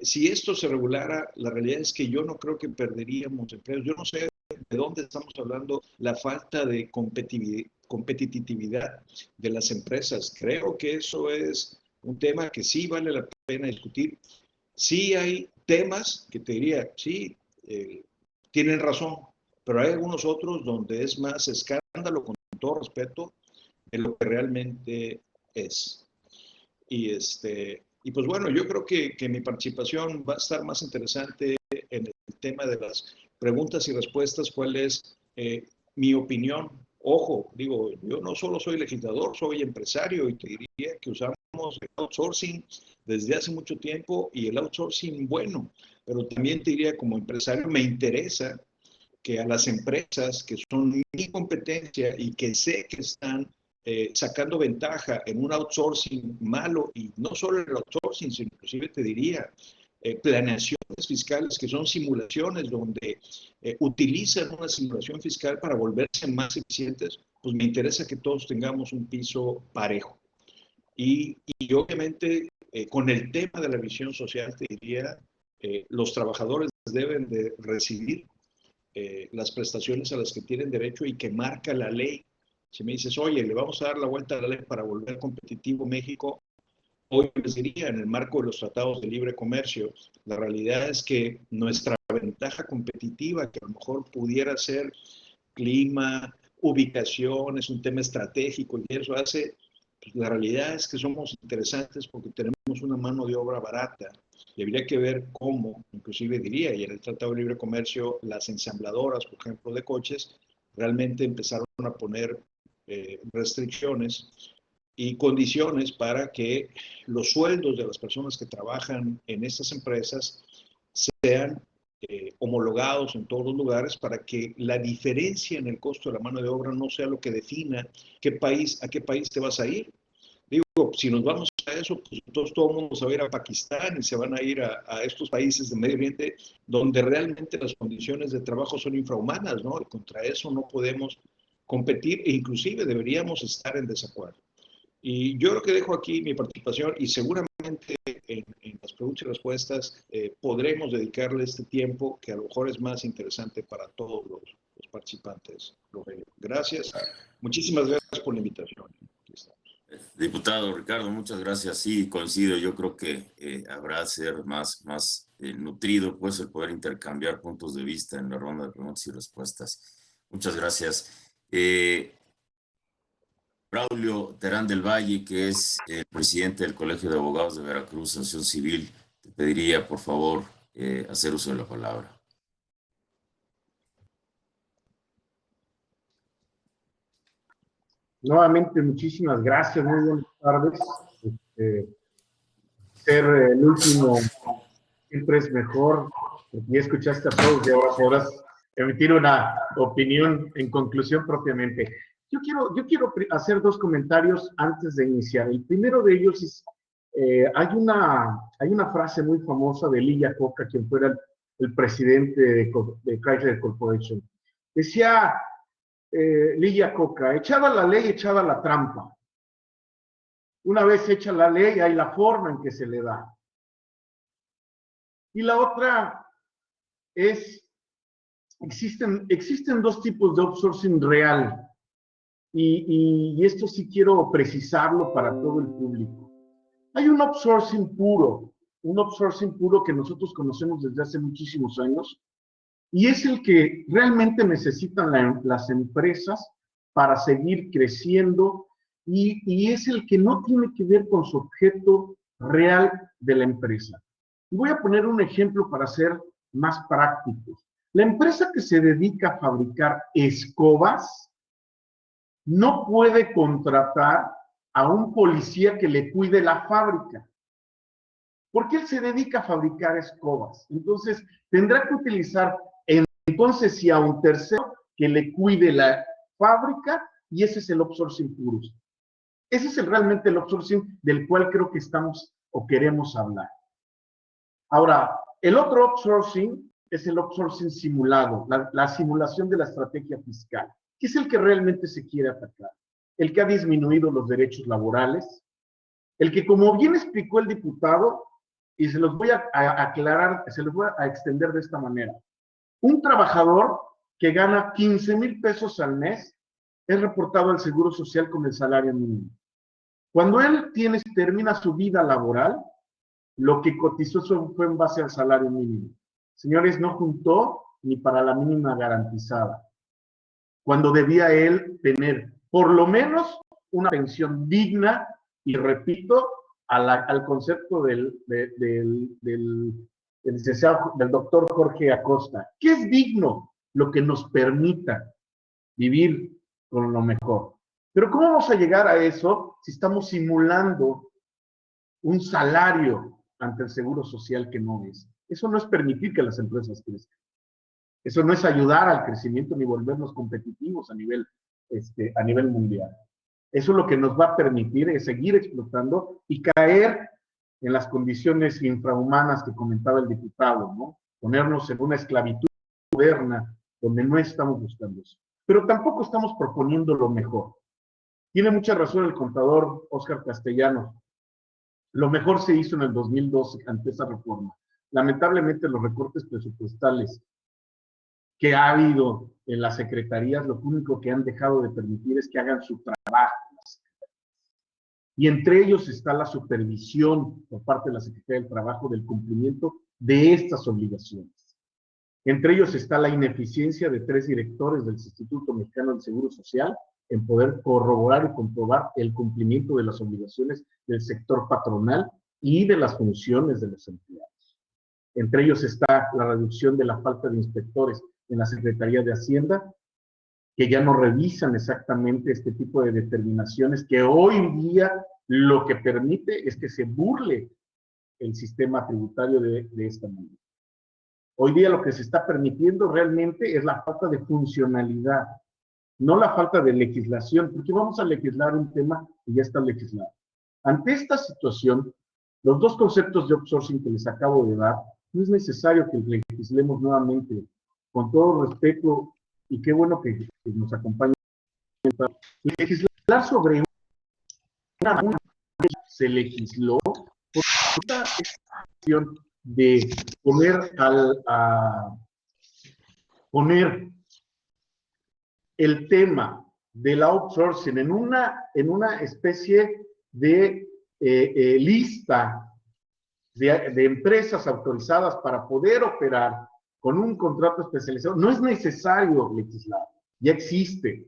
Si esto se regulara, la realidad es que yo no creo que perderíamos empleos. Yo no sé de dónde estamos hablando la falta de competitividad de las empresas. Creo que eso es un tema que sí vale la pena discutir. Sí hay temas que te diría, sí, tienen razón, pero hay algunos otros donde es más escándalo, con todo respeto, de lo que realmente es. Y pues bueno, yo creo que mi participación va a estar más interesante en el tema de las preguntas y respuestas, cuál es mi opinión. Ojo, digo, yo no solo soy legislador, soy empresario y te diría que usamos el outsourcing desde hace mucho tiempo y el outsourcing bueno, pero también te diría como empresario me interesa que a las empresas que son mi competencia y que sé que están sacando ventaja en un outsourcing malo, y no solo el outsourcing, sino inclusive te diría planeaciones fiscales que son simulaciones donde utilizan una simulación fiscal para volverse más eficientes, pues me interesa que todos tengamos un piso parejo. Y obviamente con el tema de la visión social te diría, los trabajadores deben de recibir las prestaciones a las que tienen derecho y que marca la ley. Si me dices, oye, le vamos a dar la vuelta a la ley para volver competitivo México, hoy les diría, en el marco de los tratados de libre comercio, la realidad es que nuestra ventaja competitiva, que a lo mejor pudiera ser clima, ubicación, es un tema estratégico y eso hace, pues la realidad es que somos interesantes porque tenemos una mano de obra barata. Y habría que ver cómo, inclusive diría, y en el Tratado de Libre Comercio, las ensambladoras, por ejemplo, de coches, realmente empezaron a poner restricciones y condiciones para que los sueldos de las personas que trabajan en estas empresas sean homologados en todos los lugares para que la diferencia en el costo de la mano de obra no sea lo que defina a qué país te vas a ir. Digo, si nos vamos a eso, pues entonces todo el mundo se va a ir a Pakistán y se van a ir a estos países de Medio Oriente donde realmente las condiciones de trabajo son infrahumanas, ¿no? Y contra eso no podemos competir e inclusive deberíamos estar en desacuerdo. Y yo creo que dejo aquí mi participación y seguramente en las preguntas y respuestas podremos dedicarle este tiempo que a lo mejor es más interesante para todos los participantes, Rogelio. Gracias. Muchísimas gracias por la invitación. Diputado Ricardo, muchas gracias. Sí, coincido. Yo creo que habrá de ser más nutrido pues el poder intercambiar puntos de vista en la ronda de preguntas y respuestas. Muchas gracias. Braulio Terán del Valle, que es el presidente del Colegio de Abogados de Veracruz, Asociación Civil, te pediría, por favor, hacer uso de la palabra. Nuevamente, muchísimas gracias, muy buenas tardes. Ser el último siempre es mejor, porque ya escuchaste a todos y ahora podrás emitir una opinión en conclusión propiamente. Yo quiero hacer dos comentarios antes de iniciar. El primero de ellos es, hay una frase muy famosa de Lee Iacocca, quien fuera el presidente de Chrysler Corporation. Decía Lee Iacocca, echada la ley, echada la trampa. Una vez hecha la ley, hay la forma en que se le da. Y la otra es, existen dos tipos de outsourcing real. Y esto sí quiero precisarlo para todo el público. Hay un outsourcing puro que nosotros conocemos desde hace muchísimos años, y es el que realmente necesitan las empresas para seguir creciendo, y es el que no tiene que ver con su objeto real de la empresa. Y voy a poner un ejemplo para ser más prácticos. La empresa que se dedica a fabricar escobas no puede contratar a un policía que le cuide la fábrica, porque él se dedica a fabricar escobas. Entonces, tendrá que utilizar entonces sí a un tercero que le cuide la fábrica, y ese es el outsourcing puro. Ese es realmente el outsourcing del cual creo que estamos o queremos hablar. Ahora, el otro outsourcing es el outsourcing simulado, la simulación de la estrategia fiscal, que es el que realmente se quiere atacar, el que ha disminuido los derechos laborales, el que, como bien explicó el diputado, y se los voy a aclarar, se los voy a extender de esta manera. Un trabajador que gana 15,000 pesos al mes es reportado al Seguro Social con el salario mínimo. Cuando él termina su vida laboral, lo que cotizó fue en base al salario mínimo. Señores, no juntó ni para la mínima garantizada, cuando debía él tener por lo menos una pensión digna, y repito, al concepto del doctor Jorge Acosta. ¿Qué es digno? Lo que nos permita vivir con lo mejor. Pero ¿cómo vamos a llegar a eso si estamos simulando un salario ante el Seguro Social que no es? Eso no es permitir que las empresas crezcan. Eso no es ayudar al crecimiento ni volvernos competitivos a nivel mundial. Eso lo que nos va a permitir es seguir explotando y caer en las condiciones infrahumanas que comentaba el diputado, ¿no? Ponernos en una esclavitud moderna donde no estamos buscando eso. Pero tampoco estamos proponiendo lo mejor. Tiene mucha razón el contador Óscar Castellanos. Lo mejor se hizo en el 2012 ante esa reforma. Lamentablemente, los recortes presupuestales que ha habido en las secretarías, lo único que han dejado de permitir es que hagan su trabajo. Y entre ellos está la supervisión por parte de la Secretaría del Trabajo del cumplimiento de estas obligaciones. Entre ellos está la ineficiencia de 3 directores del Instituto Mexicano del Seguro Social en poder corroborar y comprobar el cumplimiento de las obligaciones del sector patronal y de las funciones de los empleados. Entre ellos está la reducción de la falta de inspectores en la Secretaría de Hacienda, que ya no revisan exactamente este tipo de determinaciones, que hoy en día lo que permite es que se burle el sistema tributario de esta manera. Hoy día lo que se está permitiendo realmente es la falta de funcionalidad, no la falta de legislación, porque vamos a legislar un tema que ya está legislado. Ante esta situación, los dos conceptos de outsourcing que les acabo de dar, no es necesario que legislemos nuevamente, con todo respeto, y qué bueno que nos acompañen. Legislar sobre una se legisló por esta acción de poner el tema del outsourcing en una especie de lista de empresas autorizadas para poder operar con un contrato especializado. No es necesario legislar, ya existe.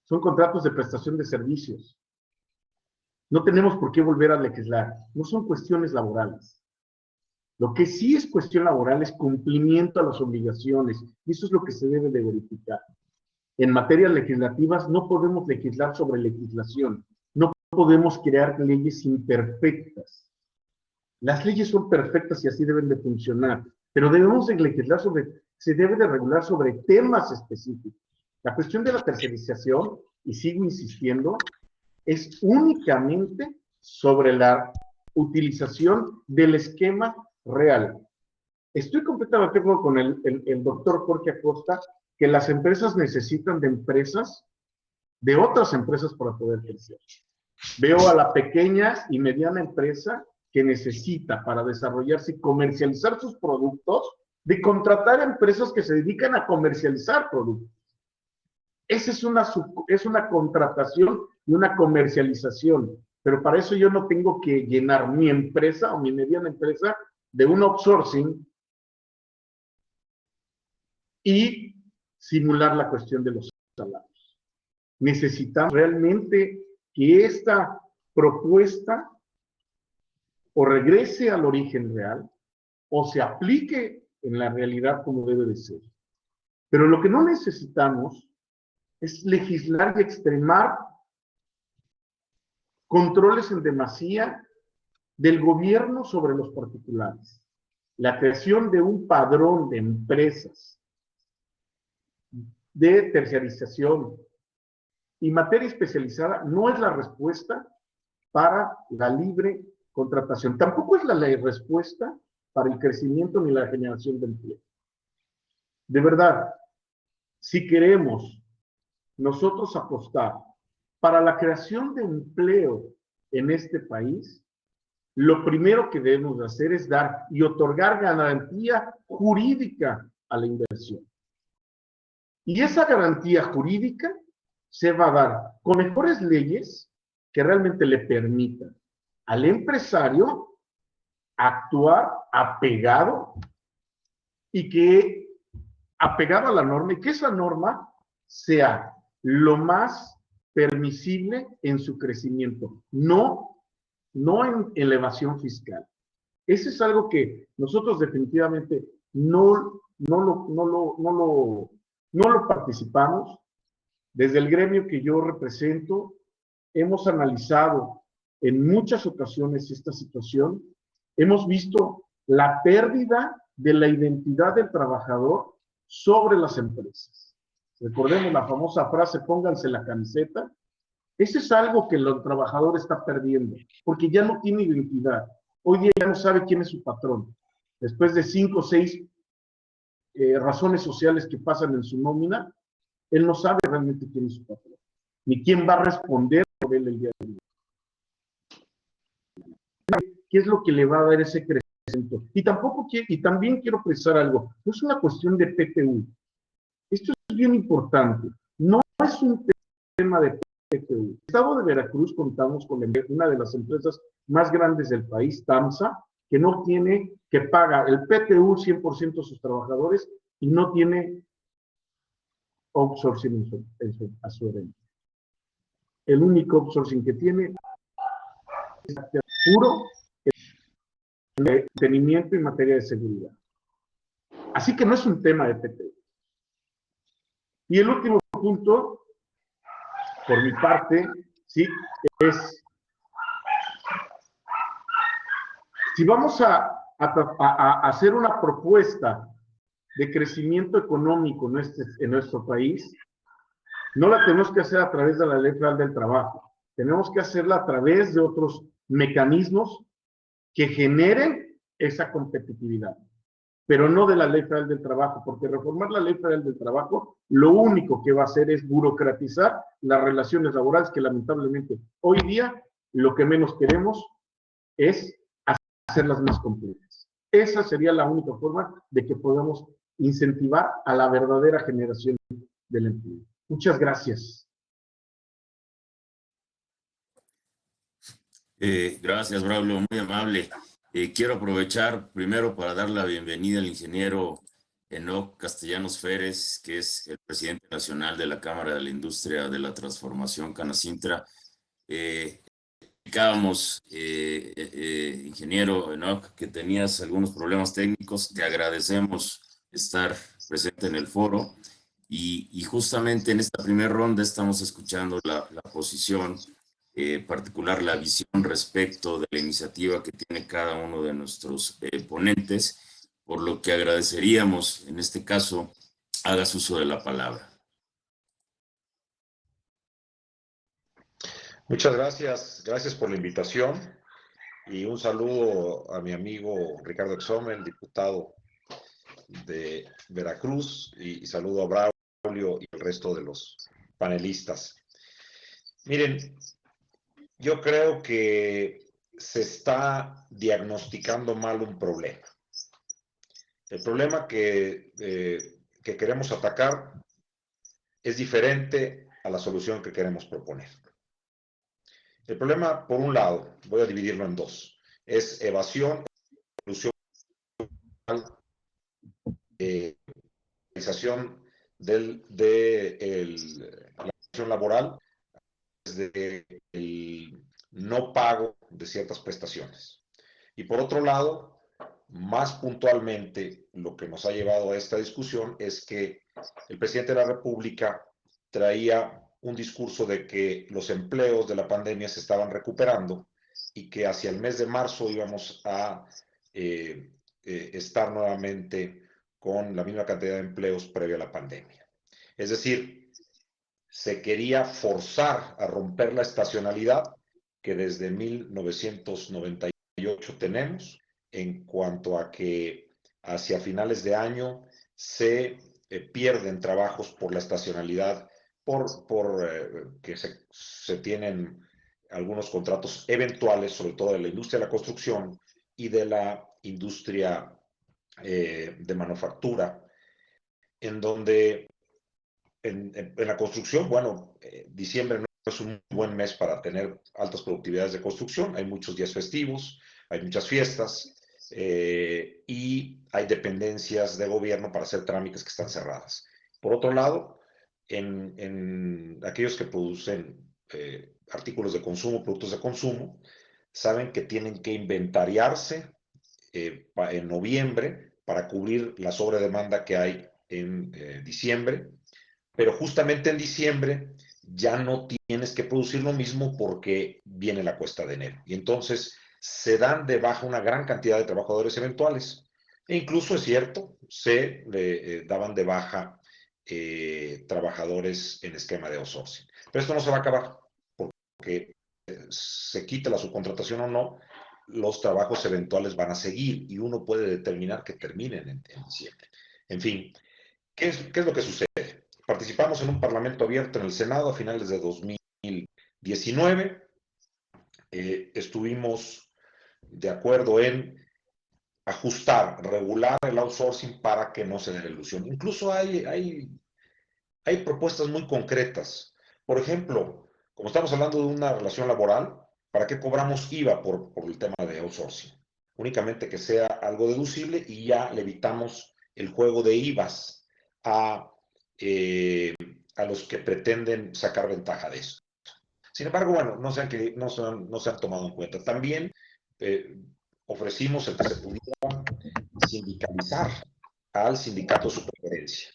Son contratos de prestación de servicios. No tenemos por qué volver a legislar. No son cuestiones laborales. Lo que sí es cuestión laboral es cumplimiento a las obligaciones, y eso es lo que se debe de verificar. En materias legislativas no podemos legislar sobre legislación, no podemos crear leyes imperfectas. Las leyes son perfectas y así deben de funcionar, pero debemos de legislar se debe de regular sobre temas específicos. La cuestión de la tercerización, y sigo insistiendo, es únicamente sobre la utilización del esquema real. Estoy completamente de acuerdo con el doctor Jorge Acosta, que las empresas necesitan de otras empresas para poder crecer. Veo a la pequeña y mediana empresa que necesita para desarrollarse y comercializar sus productos, de contratar empresas que se dedican a comercializar productos. Esa es una contratación y una comercialización, pero para eso yo no tengo que llenar mi empresa o mi mediana empresa de un outsourcing y simular la cuestión de los salarios. Necesitamos realmente que esta propuesta o regrese al origen real, o se aplique en la realidad como debe de ser. Pero lo que no necesitamos es legislar y extremar controles en demasía del gobierno sobre los particulares. La creación de un padrón de empresas de terciarización y materia especializada no es la respuesta para la libre contratación. Tampoco es la respuesta para el crecimiento ni la generación de empleo. De verdad, si queremos nosotros apostar para la creación de empleo en este país, lo primero que debemos de hacer es dar y otorgar garantía jurídica a la inversión. Y esa garantía jurídica se va a dar con mejores leyes que realmente le permitan al empresario actuar apegado y que apegado a la norma y que esa norma sea lo más permisible en su crecimiento, no en elevación fiscal. Eso es algo que nosotros definitivamente no lo participamos. Desde el gremio que yo represento, hemos analizado en muchas ocasiones esta situación, hemos visto la pérdida de la identidad del trabajador sobre las empresas. Recordemos la famosa frase, pónganse la camiseta. Eso es algo que el trabajador está perdiendo, porque ya no tiene identidad. Hoy día ya no sabe quién es su patrón. Después de 5 o 6 razones sociales que pasan en su nómina, él no sabe realmente quién es su patrón, ni quién va a responder por él el día de hoy. ¿Qué es lo que le va a dar ese crecimiento? Y también quiero precisar algo, no es una cuestión de PTU. Esto es bien importante. No es un tema de PTU. En el estado de Veracruz contamos con una de las empresas más grandes del país, TAMSA, que paga el PTU 100% a sus trabajadores y no tiene outsourcing a su evento. El único outsourcing que tiene es puro mantenimiento y materia de seguridad. Así que no es un tema de PTU. Y el último punto, por mi parte, sí, es si vamos a hacer una propuesta de crecimiento económico en nuestro país, no la tenemos que hacer a través de la Ley Federal del Trabajo. Tenemos que hacerla a través de otros mecanismos que generen esa competitividad, pero no de la Ley Federal del Trabajo, porque reformar la Ley Federal del Trabajo lo único que va a hacer es burocratizar las relaciones laborales, que lamentablemente hoy día lo que menos queremos es hacerlas más complejas. Esa sería la única forma de que podamos incentivar a la verdadera generación del empleo. Muchas gracias. Gracias, Braulio, muy amable. Quiero aprovechar primero para dar la bienvenida al ingeniero Enoc Castellanos Férez, que es el presidente nacional de la Cámara de la Industria de la Transformación, Canacintra. Indicábamos, ingeniero Enoc, que tenías algunos problemas técnicos. Te agradecemos estar presente en el foro y justamente en esta primera ronda estamos escuchando la posición particular, la visión respecto de la iniciativa que tiene cada uno de nuestros ponentes, por lo que agradeceríamos, en este caso, hagas uso de la palabra. Muchas gracias, gracias por la invitación y un saludo a mi amigo Ricardo Exomen, diputado de Veracruz, y saludo a Braulio y el resto de los panelistas. Miren, yo creo que se está diagnosticando mal un problema. El problema que queremos atacar es diferente a la solución que queremos proponer. El problema, por un lado, voy a dividirlo en dos, es evasión, exclusión, realización de la relación laboral, desde el no pago de ciertas prestaciones. Y por otro lado, Más puntualmente, lo que nos ha llevado a esta discusión es que el presidente de la República traía un discurso de que los empleos de la pandemia se estaban recuperando y que hacia el mes de marzo íbamos a estar nuevamente con la misma cantidad de empleos previo a la pandemia. Es decir, se quería forzar a romper la estacionalidad que desde 1998 tenemos, en cuanto a que hacia finales de año se pierden trabajos por la estacionalidad, que se tienen algunos contratos eventuales, sobre todo de la industria de la construcción y de la industria de manufactura, en donde en la construcción, bueno, diciembre no es un buen mes para tener altas productividades de construcción, hay muchos días festivos, hay muchas fiestas y hay dependencias de gobierno para hacer trámites que están cerradas. Por otro lado, en aquellos que producen artículos de consumo, productos de consumo, saben que tienen que inventariarse en noviembre para cubrir la sobredemanda que hay en diciembre, pero justamente en diciembre ya no tienes que producir lo mismo porque viene la cuesta de enero. Y entonces se dan de baja una gran cantidad de trabajadores eventuales. E incluso es cierto, se daban de baja trabajadores en esquema de outsourcing. Pero esto no se va a acabar, porque se quita la subcontratación o no, los trabajos eventuales van a seguir y uno puede determinar que terminen en diciembre. En fin, ¿qué es lo que sucede? Participamos en un parlamento abierto en el Senado a finales de 2019. Estuvimos de acuerdo en ajustar, regular el outsourcing para que no se dé la ilusión. Incluso hay propuestas muy concretas. Por ejemplo, como estamos hablando de una relación laboral, ¿para qué cobramos IVA por el tema de outsourcing? Únicamente que sea algo deducible y ya le evitamos el juego de IVAs a los que pretenden sacar ventaja de eso. Sin embargo, bueno, no se han tomado en cuenta. También ofrecimos el que se pudiera sindicalizar al sindicato de su preferencia.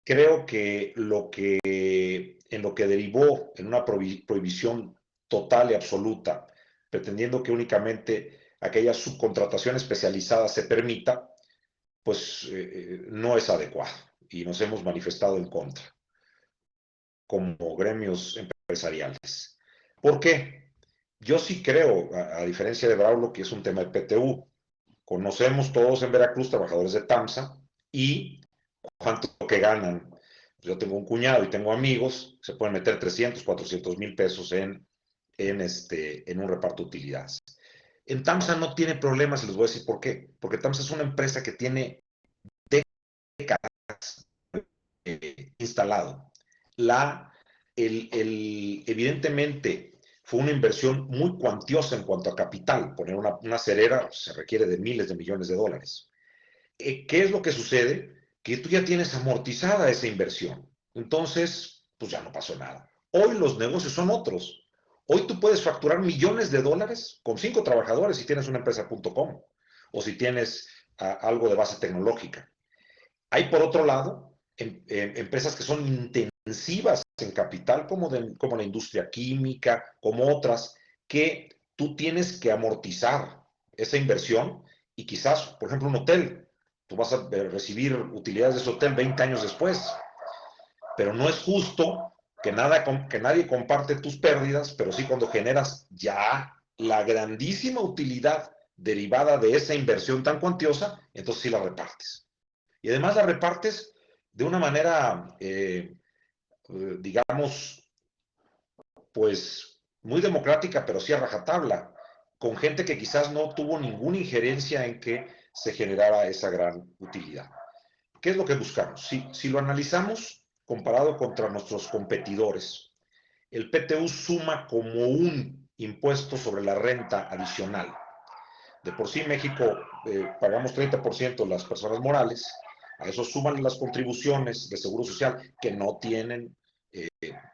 Creo que en lo que derivó en una prohibición total y absoluta, pretendiendo que únicamente aquella subcontratación especializada se permita, pues no es adecuado y nos hemos manifestado en contra como gremios empresariales. ¿Por qué? Yo sí creo, a diferencia de Braulio, que es un tema de PTU. Conocemos todos en Veracruz trabajadores de TAMSA y cuánto que ganan. Yo tengo un cuñado y tengo amigos, se pueden meter 300, 400 mil pesos en un reparto de utilidades. En TAMSA no tiene problemas y les voy a decir por qué. Porque TAMSA es una empresa que tiene décadas instalado. Evidentemente fue una inversión muy cuantiosa en cuanto a capital. Poner una cerera se requiere de miles de millones de dólares. ¿Qué es lo que sucede? Que tú ya tienes amortizada esa inversión. Entonces, pues ya no pasó nada. Hoy los negocios son otros. Hoy tú puedes facturar millones de dólares con 5 trabajadores si tienes una empresa.com o si tienes algo de base tecnológica. Hay, por otro lado, empresas que son intensivas en capital, como la industria química, como otras, que tú tienes que amortizar esa inversión y quizás, por ejemplo, un hotel. Tú vas a recibir utilidades de ese hotel 20 años después. Pero no es justo que nadie comparte tus pérdidas, pero sí cuando generas ya la grandísima utilidad derivada de esa inversión tan cuantiosa, entonces sí la repartes. Y además la repartes de una manera, digamos, pues muy democrática, pero sí a rajatabla, con gente que quizás no tuvo ninguna injerencia en que se generara esa gran utilidad. ¿Qué es lo que buscamos? Si lo analizamos comparado contra nuestros competidores, el PTU suma como un impuesto sobre la renta adicional. De por sí en México pagamos 30% las personas morales, a eso suman las contribuciones de seguro social que no tienen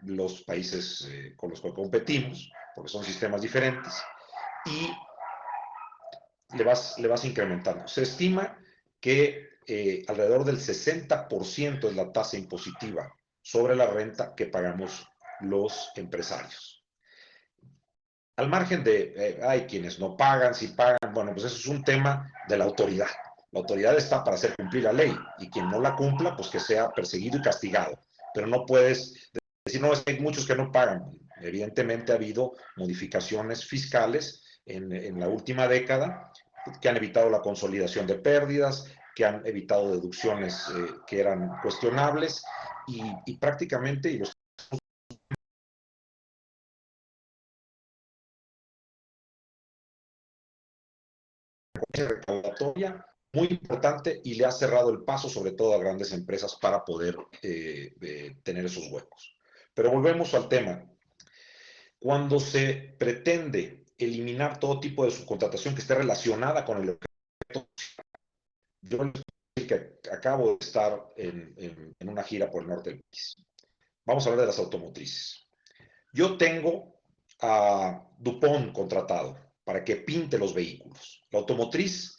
los países con los que competimos, porque son sistemas diferentes, y le vas incrementando. Se estima que alrededor del 60% es la tasa impositiva sobre la renta que pagamos los empresarios. Al margen de, hay quienes no pagan, si pagan, bueno, pues eso es un tema de la autoridad. La autoridad está para hacer cumplir la ley y quien no la cumpla, pues que sea perseguido y castigado. Pero no puedes decir, no, es que hay muchos que no pagan. Evidentemente ha habido modificaciones fiscales en la última década que han evitado la consolidación de pérdidas, que han evitado deducciones que eran cuestionables y prácticamente, y los recaudatoria muy importante y le ha cerrado el paso sobre todo a grandes empresas para poder tener esos huecos. Pero volvemos al tema. Cuando se pretende eliminar todo tipo de subcontratación que esté relacionada con el objeto, yo les digo que acabo de estar en una gira por el norte del país. Vamos a hablar de las automotrices. Yo tengo a DuPont contratado para que pinte los vehículos. La automotriz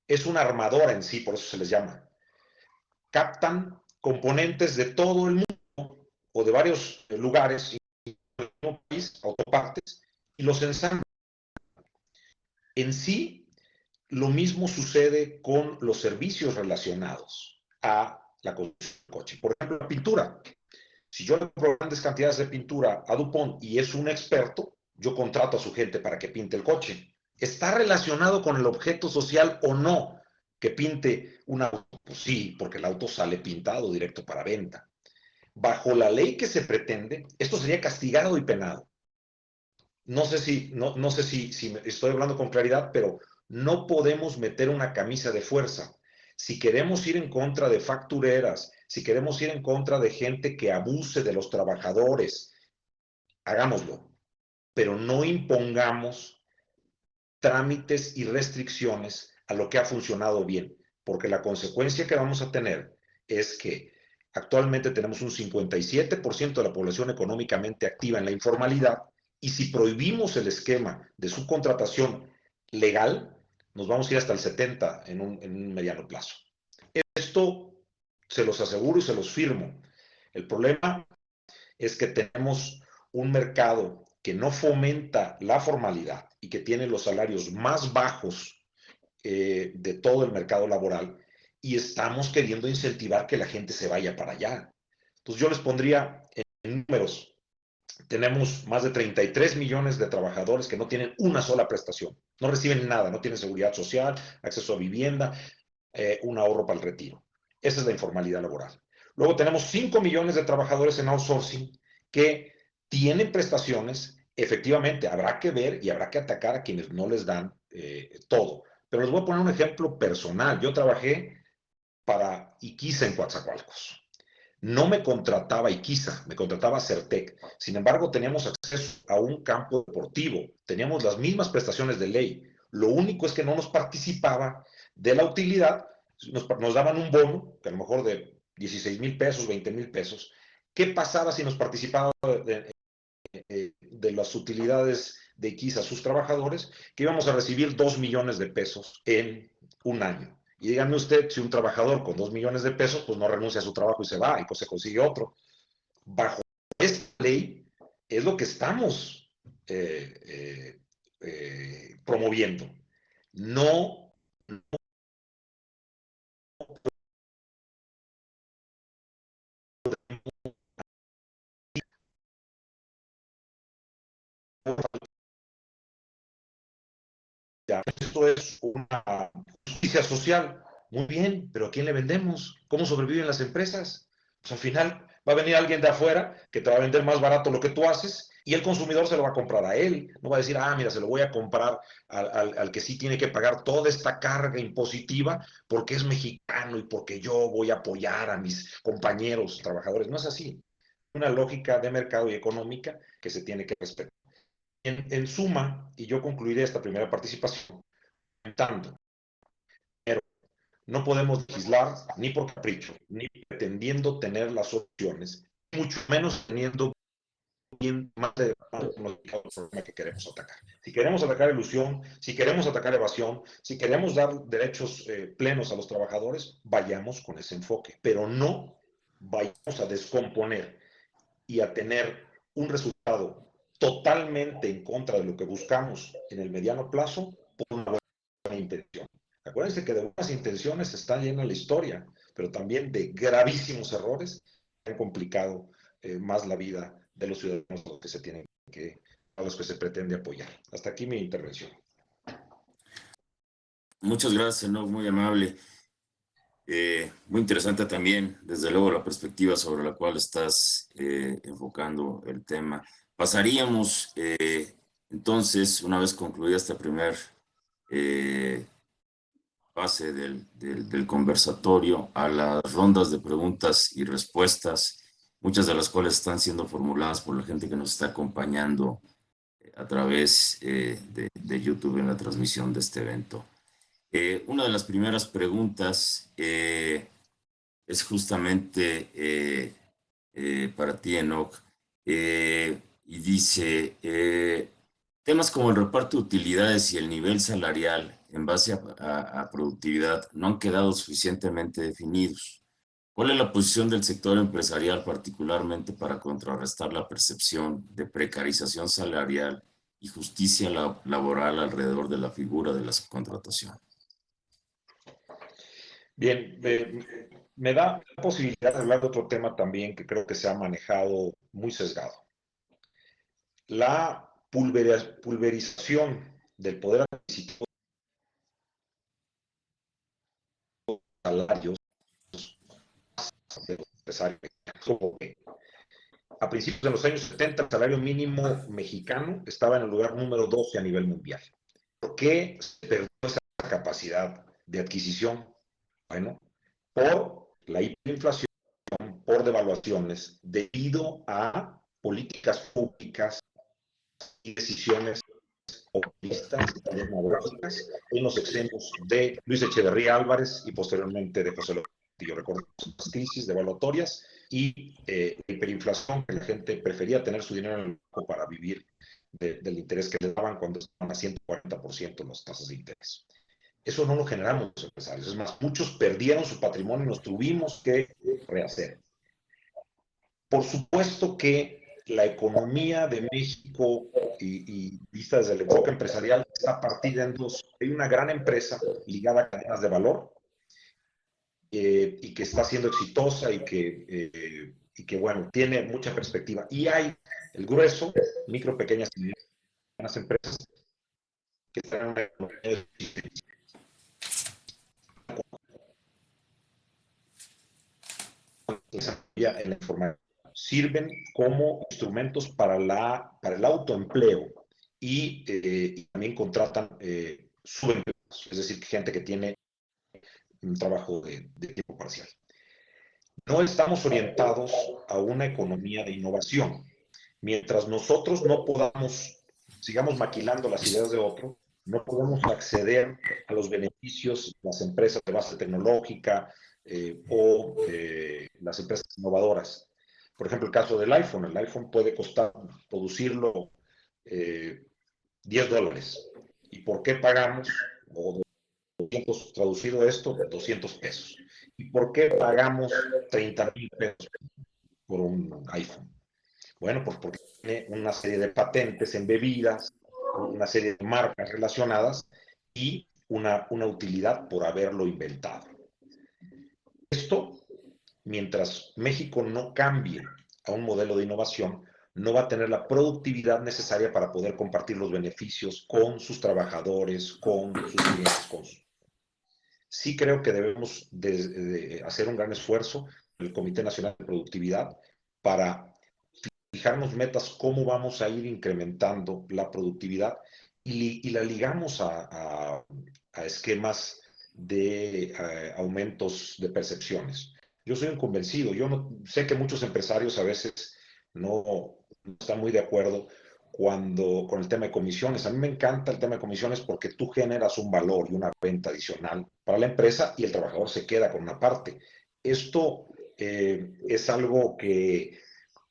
es una armadora en sí, por eso se les llama. Captan componentes de todo el mundo o de varios lugares, autopartes, y los ensamblan. En sí, lo mismo sucede con los servicios relacionados a la construcción del coche. Por ejemplo, la pintura. Si yo le compro grandes cantidades de pintura a DuPont y es un experto, yo contrato a su gente para que pinte el coche. ¿Está relacionado con el objeto social o no que pinte un auto? Pues sí, porque el auto sale pintado directo para venta. Bajo la ley que se pretende, esto sería castigado y penado. No sé si estoy hablando con claridad, pero no podemos meter una camisa de fuerza. Si queremos ir en contra de factureras, si queremos ir en contra de gente que abuse de los trabajadores, hagámoslo, pero no impongamos trámites y restricciones a lo que ha funcionado bien, porque la consecuencia que vamos a tener es que actualmente tenemos un 57% de la población económicamente activa en la informalidad, y si prohibimos el esquema de subcontratación legal, nos vamos a ir hasta el 70% en un mediano plazo. Esto se los aseguro y se los firmo. El problema es que tenemos un mercado que no fomenta la formalidad y que tiene los salarios más bajos de todo el mercado laboral, y estamos queriendo incentivar que la gente se vaya para allá. Entonces yo les pondría en números. Tenemos más de 33 millones de trabajadores que no tienen una sola prestación, no reciben nada, no tienen seguridad social, acceso a vivienda, un ahorro para el retiro. Esa es la informalidad laboral. Luego tenemos 5 millones de trabajadores en outsourcing que tienen prestaciones. Efectivamente, habrá que ver y habrá que atacar a quienes no les dan todo. Pero les voy a poner un ejemplo personal. Yo trabajé para Iquiza en Coatzacoalcos. No me contrataba Iquiza, me contrataba Certec. Sin embargo, teníamos acceso a un campo deportivo, teníamos las mismas prestaciones de ley. Lo único es que no nos participaba de la utilidad, nos daban un bono, que a lo mejor de 16,000 pesos, 20,000 pesos. ¿Qué pasaba si nos participaba de las utilidades de Iquiza a sus trabajadores? Que íbamos a recibir 2 millones de pesos en un año. Y díganme usted, si un trabajador con 2 millones de pesos, pues no renuncia a su trabajo y se va, y pues se consigue otro. Bajo esta ley es lo que estamos promoviendo. No, esto es una justicia social. Muy bien, pero ¿a quién le vendemos? ¿Cómo sobreviven las empresas? Pues al final va a venir alguien de afuera que te va a vender más barato lo que tú haces, y el consumidor se lo va a comprar a él. No va a decir, ah, mira, se lo voy a comprar al que sí tiene que pagar toda esta carga impositiva porque es mexicano y porque yo voy a apoyar a mis compañeros trabajadores. No es así. Una lógica de mercado y económica que se tiene que respetar. En suma, y yo concluiré esta primera participación comentando, no podemos legislar ni por capricho, ni pretendiendo tener las opciones, mucho menos teniendo bien más de el problema que queremos atacar. Si queremos atacar ilusión, si queremos atacar evasión, si queremos dar derechos plenos a los trabajadores, vayamos con ese enfoque, pero no vayamos a descomponer y a tener un resultado totalmente en contra de lo que buscamos en el mediano plazo por una buena intención. Acuérdense que de buenas intenciones está llena la historia, pero también de gravísimos errores que han complicado más la vida de los ciudadanos a los que se pretende apoyar. Hasta aquí mi intervención. Muchas gracias, Enoch, muy amable. Muy interesante también, desde luego, la perspectiva sobre la cual estás enfocando el tema. Pasaríamos entonces, una vez concluida esta primer fase del conversatorio, a las rondas de preguntas y respuestas, muchas de las cuales están siendo formuladas por la gente que nos está acompañando a través de YouTube en la transmisión de este evento. Una de las primeras preguntas es justamente para ti, Enoch, y dice, temas como el reparto de utilidades y el nivel salarial en base a productividad no han quedado suficientemente definidos. ¿Cuál es la posición del sector empresarial particularmente para contrarrestar la percepción de precarización salarial y justicia laboral alrededor de la figura de la subcontratación? Bien, me da la posibilidad de hablar de otro tema también que creo que se ha manejado muy sesgado. La pulverización del poder adquisitivo de los salarios de los empresarios. A principios de los años 70, el salario mínimo mexicano estaba en el lugar número 12 a nivel mundial. ¿Por qué se perdió esa capacidad de adquisición? Bueno, por la hiperinflación, por devaluaciones, debido a políticas públicas y decisiones populistas y demagógicas en los extremos de Luis Echeverría Álvarez y posteriormente de José López. Yo recuerdo las crisis devaluatorias y hiperinflación, que la gente prefería tener su dinero en el banco para vivir del interés que le daban cuando estaban a 140% las tasas de interés. Eso no lo generamos los empresarios. Es más, muchos perdieron su patrimonio y nos tuvimos que rehacer. Por supuesto que la economía de México y vista desde el enfoque empresarial está partida en dos. Hay una gran empresa ligada a cadenas de valor y que está siendo exitosa y que, bueno, tiene mucha perspectiva. Y hay el grueso, micro, pequeñas y medianas empresas que están en una economía en la informalidad. Sirven como instrumentos para el autoempleo y también contratan subempleados, es decir, gente que tiene un trabajo de tiempo parcial. No estamos orientados a una economía de innovación. Mientras nosotros no sigamos maquilando las ideas de otro, no podemos acceder a los beneficios de las empresas de base tecnológica o las empresas innovadoras. Por ejemplo, el caso del iPhone. El iPhone puede costar producirlo $10. ¿Y por qué pagamos, o 200, traducido esto, 200 pesos? ¿Y por qué pagamos 30,000 pesos por un iPhone? Bueno, pues porque tiene una serie de patentes embebidas, una serie de marcas relacionadas y una utilidad por haberlo inventado. Esto, mientras México no cambie a un modelo de innovación, no va a tener la productividad necesaria para poder compartir los beneficios con sus trabajadores, con sus clientes. Sí creo que debemos de hacer un gran esfuerzo en el Comité Nacional de Productividad para fijarnos metas, cómo vamos a ir incrementando la productividad y la ligamos a esquemas de aumentos de percepciones. Yo soy un convencido, sé que muchos empresarios a veces no están muy de acuerdo con el tema de comisiones. A mí me encanta el tema de comisiones porque tú generas un valor y una venta adicional para la empresa y el trabajador se queda con una parte. Esto es algo que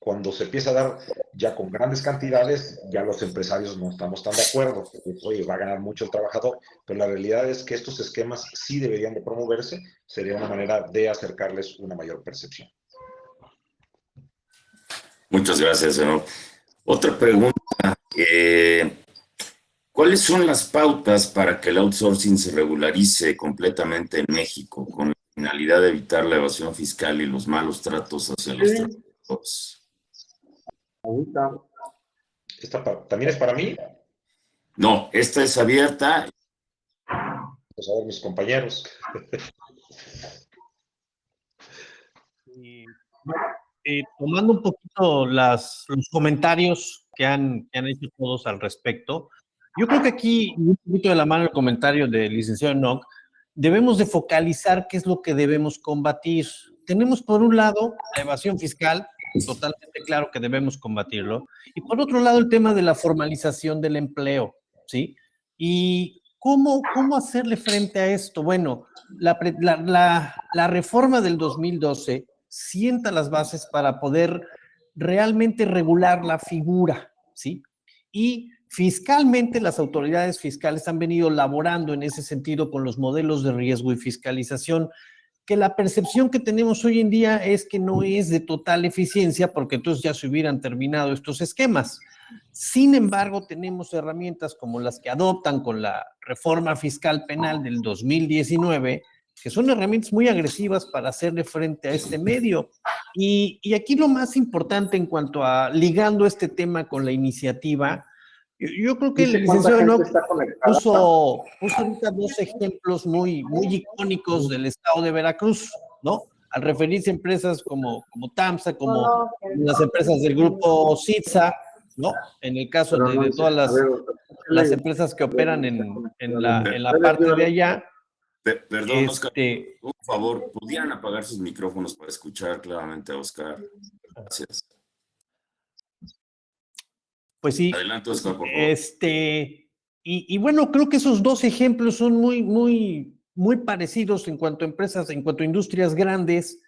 Cuando se empieza a dar ya con grandes cantidades, ya los empresarios no estamos tan de acuerdo, porque, oye, va a ganar mucho el trabajador, pero la realidad es que estos esquemas sí deberían de promoverse, sería una manera de acercarles una mayor percepción. Muchas gracias, senador. Otra pregunta. ¿Cuáles son las pautas para que el outsourcing se regularice completamente en México con la finalidad de evitar la evasión fiscal y los malos tratos hacia los trabajadores? Ahorita. ¿También es para mí? No, esta es abierta. Pues a ver, mis compañeros. Tomando un poquito los comentarios que han hecho todos al respecto, yo creo que aquí, un poquito de la mano el comentario del licenciado Enoch, debemos de focalizar qué es lo que debemos combatir. Tenemos por un lado la evasión fiscal, totalmente claro que debemos combatirlo, y por otro lado el tema de la formalización del empleo, ¿sí? Y ¿cómo hacerle frente a esto? Bueno, la reforma del 2012 sienta las bases para poder realmente regular la figura, ¿sí? Y fiscalmente las autoridades fiscales han venido laborando en ese sentido con los modelos de riesgo y fiscalización, que la percepción que tenemos hoy en día es que no es de total eficiencia, porque entonces ya se hubieran terminado estos esquemas. Sin embargo, tenemos herramientas como las que adoptan con la reforma fiscal penal del 2019, que son herramientas muy agresivas para hacerle frente a este medio. Y aquí lo más importante en cuanto a ligando este tema con la iniciativa, yo creo que el licenciado Enoch puso ahorita dos ejemplos muy icónicos del estado de Veracruz, ¿no? Al referirse a empresas como TAMSA, como las empresas del grupo CITSA, ¿no? En el caso de todas las empresas que operan en la parte de allá. Perdón, Oscar, por favor, ¿pudieran apagar sus micrófonos para escuchar claramente a Oscar? Gracias. Pues sí. Adelante, Oscar, por favor. Y bueno, creo que esos dos ejemplos son muy parecidos en cuanto a empresas, en cuanto a industrias grandes.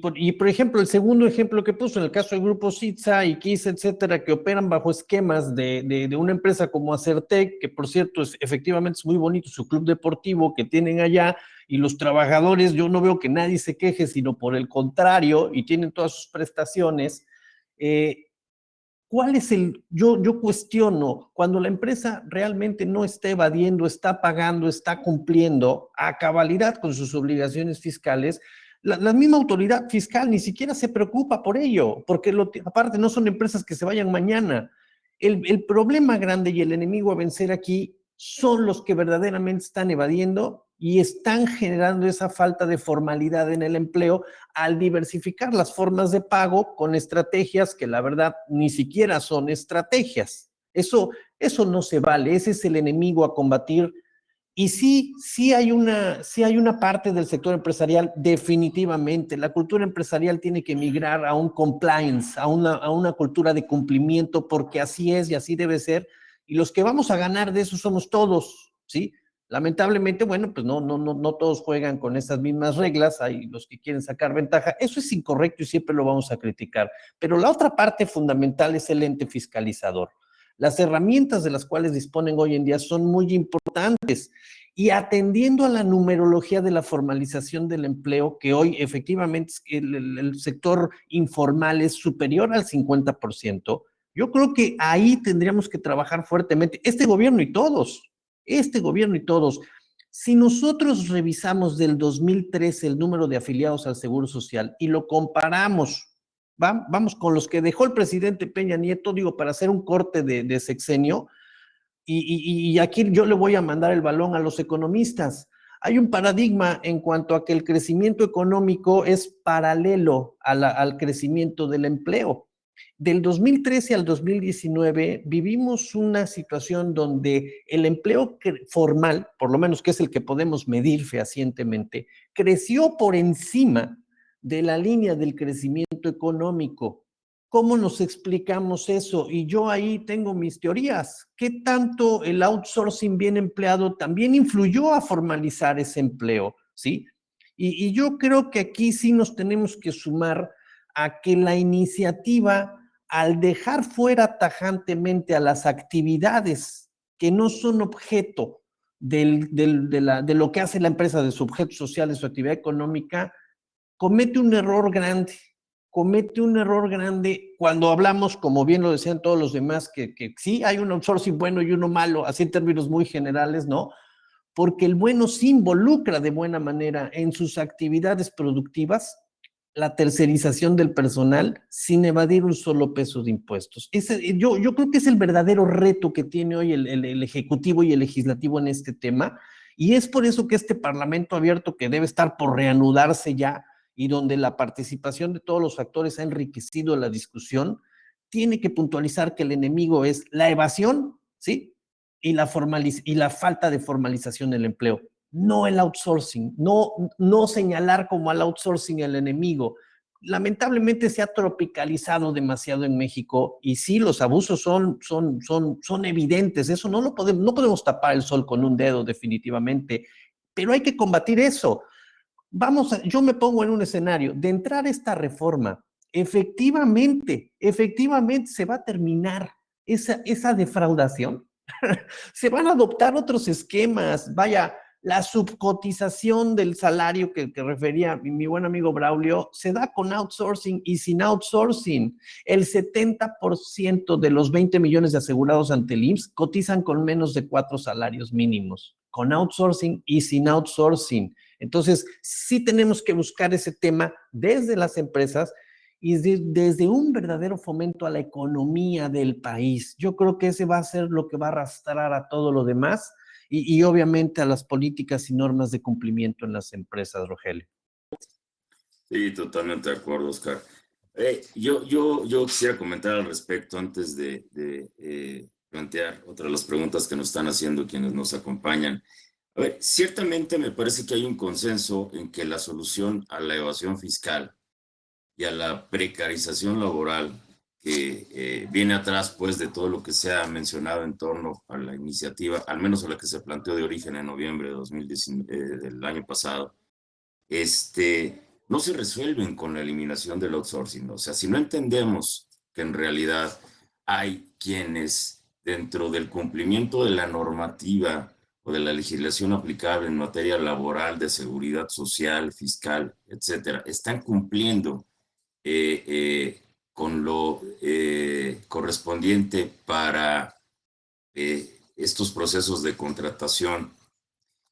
Por ejemplo, el segundo ejemplo que puso en el caso del grupo CITSA y KISS, etcétera, que operan bajo esquemas de una empresa como Acertec, que por cierto efectivamente es muy bonito su club deportivo que tienen allá, y los trabajadores, yo no veo que nadie se queje, sino por el contrario, y tienen todas sus prestaciones. ¿Cuál es yo cuestiono, cuando la empresa realmente no está evadiendo, está pagando, está cumpliendo a cabalidad con sus obligaciones fiscales, la misma autoridad fiscal ni siquiera se preocupa por ello, porque aparte no son empresas que se vayan mañana. El problema grande y el enemigo a vencer aquí son los que verdaderamente están evadiendo y están generando esa falta de formalidad en el empleo al diversificar las formas de pago con estrategias que la verdad ni siquiera son estrategias. Eso no se vale, ese es el enemigo a combatir. Y sí hay una parte del sector empresarial, definitivamente. La cultura empresarial tiene que migrar a un compliance, a una cultura de cumplimiento, porque así es y así debe ser. Y los que vamos a ganar de eso somos todos, ¿sí? Lamentablemente, bueno, pues no todos juegan con esas mismas reglas, hay los que quieren sacar ventaja. Eso es incorrecto y siempre lo vamos a criticar. Pero la otra parte fundamental es el ente fiscalizador. Las herramientas de las cuales disponen hoy en día son muy importantes y atendiendo a la numerología de la formalización del empleo, que hoy efectivamente el sector informal es superior al 50%, yo creo que ahí tendríamos que trabajar fuertemente, este gobierno y todos. Si nosotros revisamos del 2013 el número de afiliados al Seguro Social y lo comparamos, vamos con los que dejó el presidente Peña Nieto, digo, para hacer un corte de sexenio, y aquí yo le voy a mandar el balón a los economistas. Hay un paradigma en cuanto a que el crecimiento económico es paralelo al crecimiento del empleo. Del 2013 al 2019 vivimos una situación donde el empleo formal, por lo menos que es el que podemos medir fehacientemente, creció por encima de la línea del crecimiento económico. ¿Cómo nos explicamos eso? Y yo ahí tengo mis teorías. ¿Qué tanto el outsourcing bien empleado también influyó a formalizar ese empleo? ¿Sí? Y yo creo que aquí sí nos tenemos que sumar a que la iniciativa, al dejar fuera tajantemente a las actividades que no son objeto de lo que hace la empresa, de su objeto social, de su actividad económica, comete un error grande. Comete un error grande cuando hablamos, como bien lo decían todos los demás, que sí hay un outsourcing bueno y uno malo, así en términos muy generales, ¿no? Porque el bueno se involucra de buena manera en sus actividades productivas la tercerización del personal sin evadir un solo peso de impuestos. Yo creo que es el verdadero reto que tiene hoy el Ejecutivo y el Legislativo en este tema, y es por eso que este Parlamento abierto, que debe estar por reanudarse ya, y donde la participación de todos los actores ha enriquecido la discusión, tiene que puntualizar que el enemigo es la evasión, ¿sí? Y la falta de formalización del empleo, no el outsourcing, no señalar como al outsourcing el enemigo. Lamentablemente se ha tropicalizado demasiado en México y sí, los abusos son evidentes, eso no podemos tapar el sol con un dedo definitivamente, pero hay que combatir eso. Yo me pongo en un escenario de entrar esta reforma, efectivamente se va a terminar esa defraudación. Se van a adoptar otros esquemas, vaya, la subcotización del salario que refería mi buen amigo Braulio, se da con outsourcing y sin outsourcing. El 70% de los 20 millones de asegurados ante el IMSS cotizan con menos de 4 salarios mínimos, con outsourcing y sin outsourcing. Entonces, sí tenemos que buscar ese tema desde las empresas y desde un verdadero fomento a la economía del país. Yo creo que ese va a ser lo que va a arrastrar a todo lo demás y obviamente a las políticas y normas de cumplimiento en las empresas, Rogelio. Sí, totalmente de acuerdo, Oscar. Yo quisiera comentar al respecto antes de plantear otra de las preguntas que nos están haciendo quienes nos acompañan. A ver, ciertamente me parece que hay un consenso en que la solución a la evasión fiscal y a la precarización laboral que viene atrás pues de todo lo que se ha mencionado en torno a la iniciativa, al menos a la que se planteó de origen en noviembre de 2019, del año pasado, no se resuelven con la eliminación del outsourcing. O sea, si no entendemos que en realidad hay quienes dentro del cumplimiento de la normativa o de la legislación aplicable en materia laboral, de seguridad social, fiscal, etcétera, están cumpliendo con lo correspondiente para estos procesos de contratación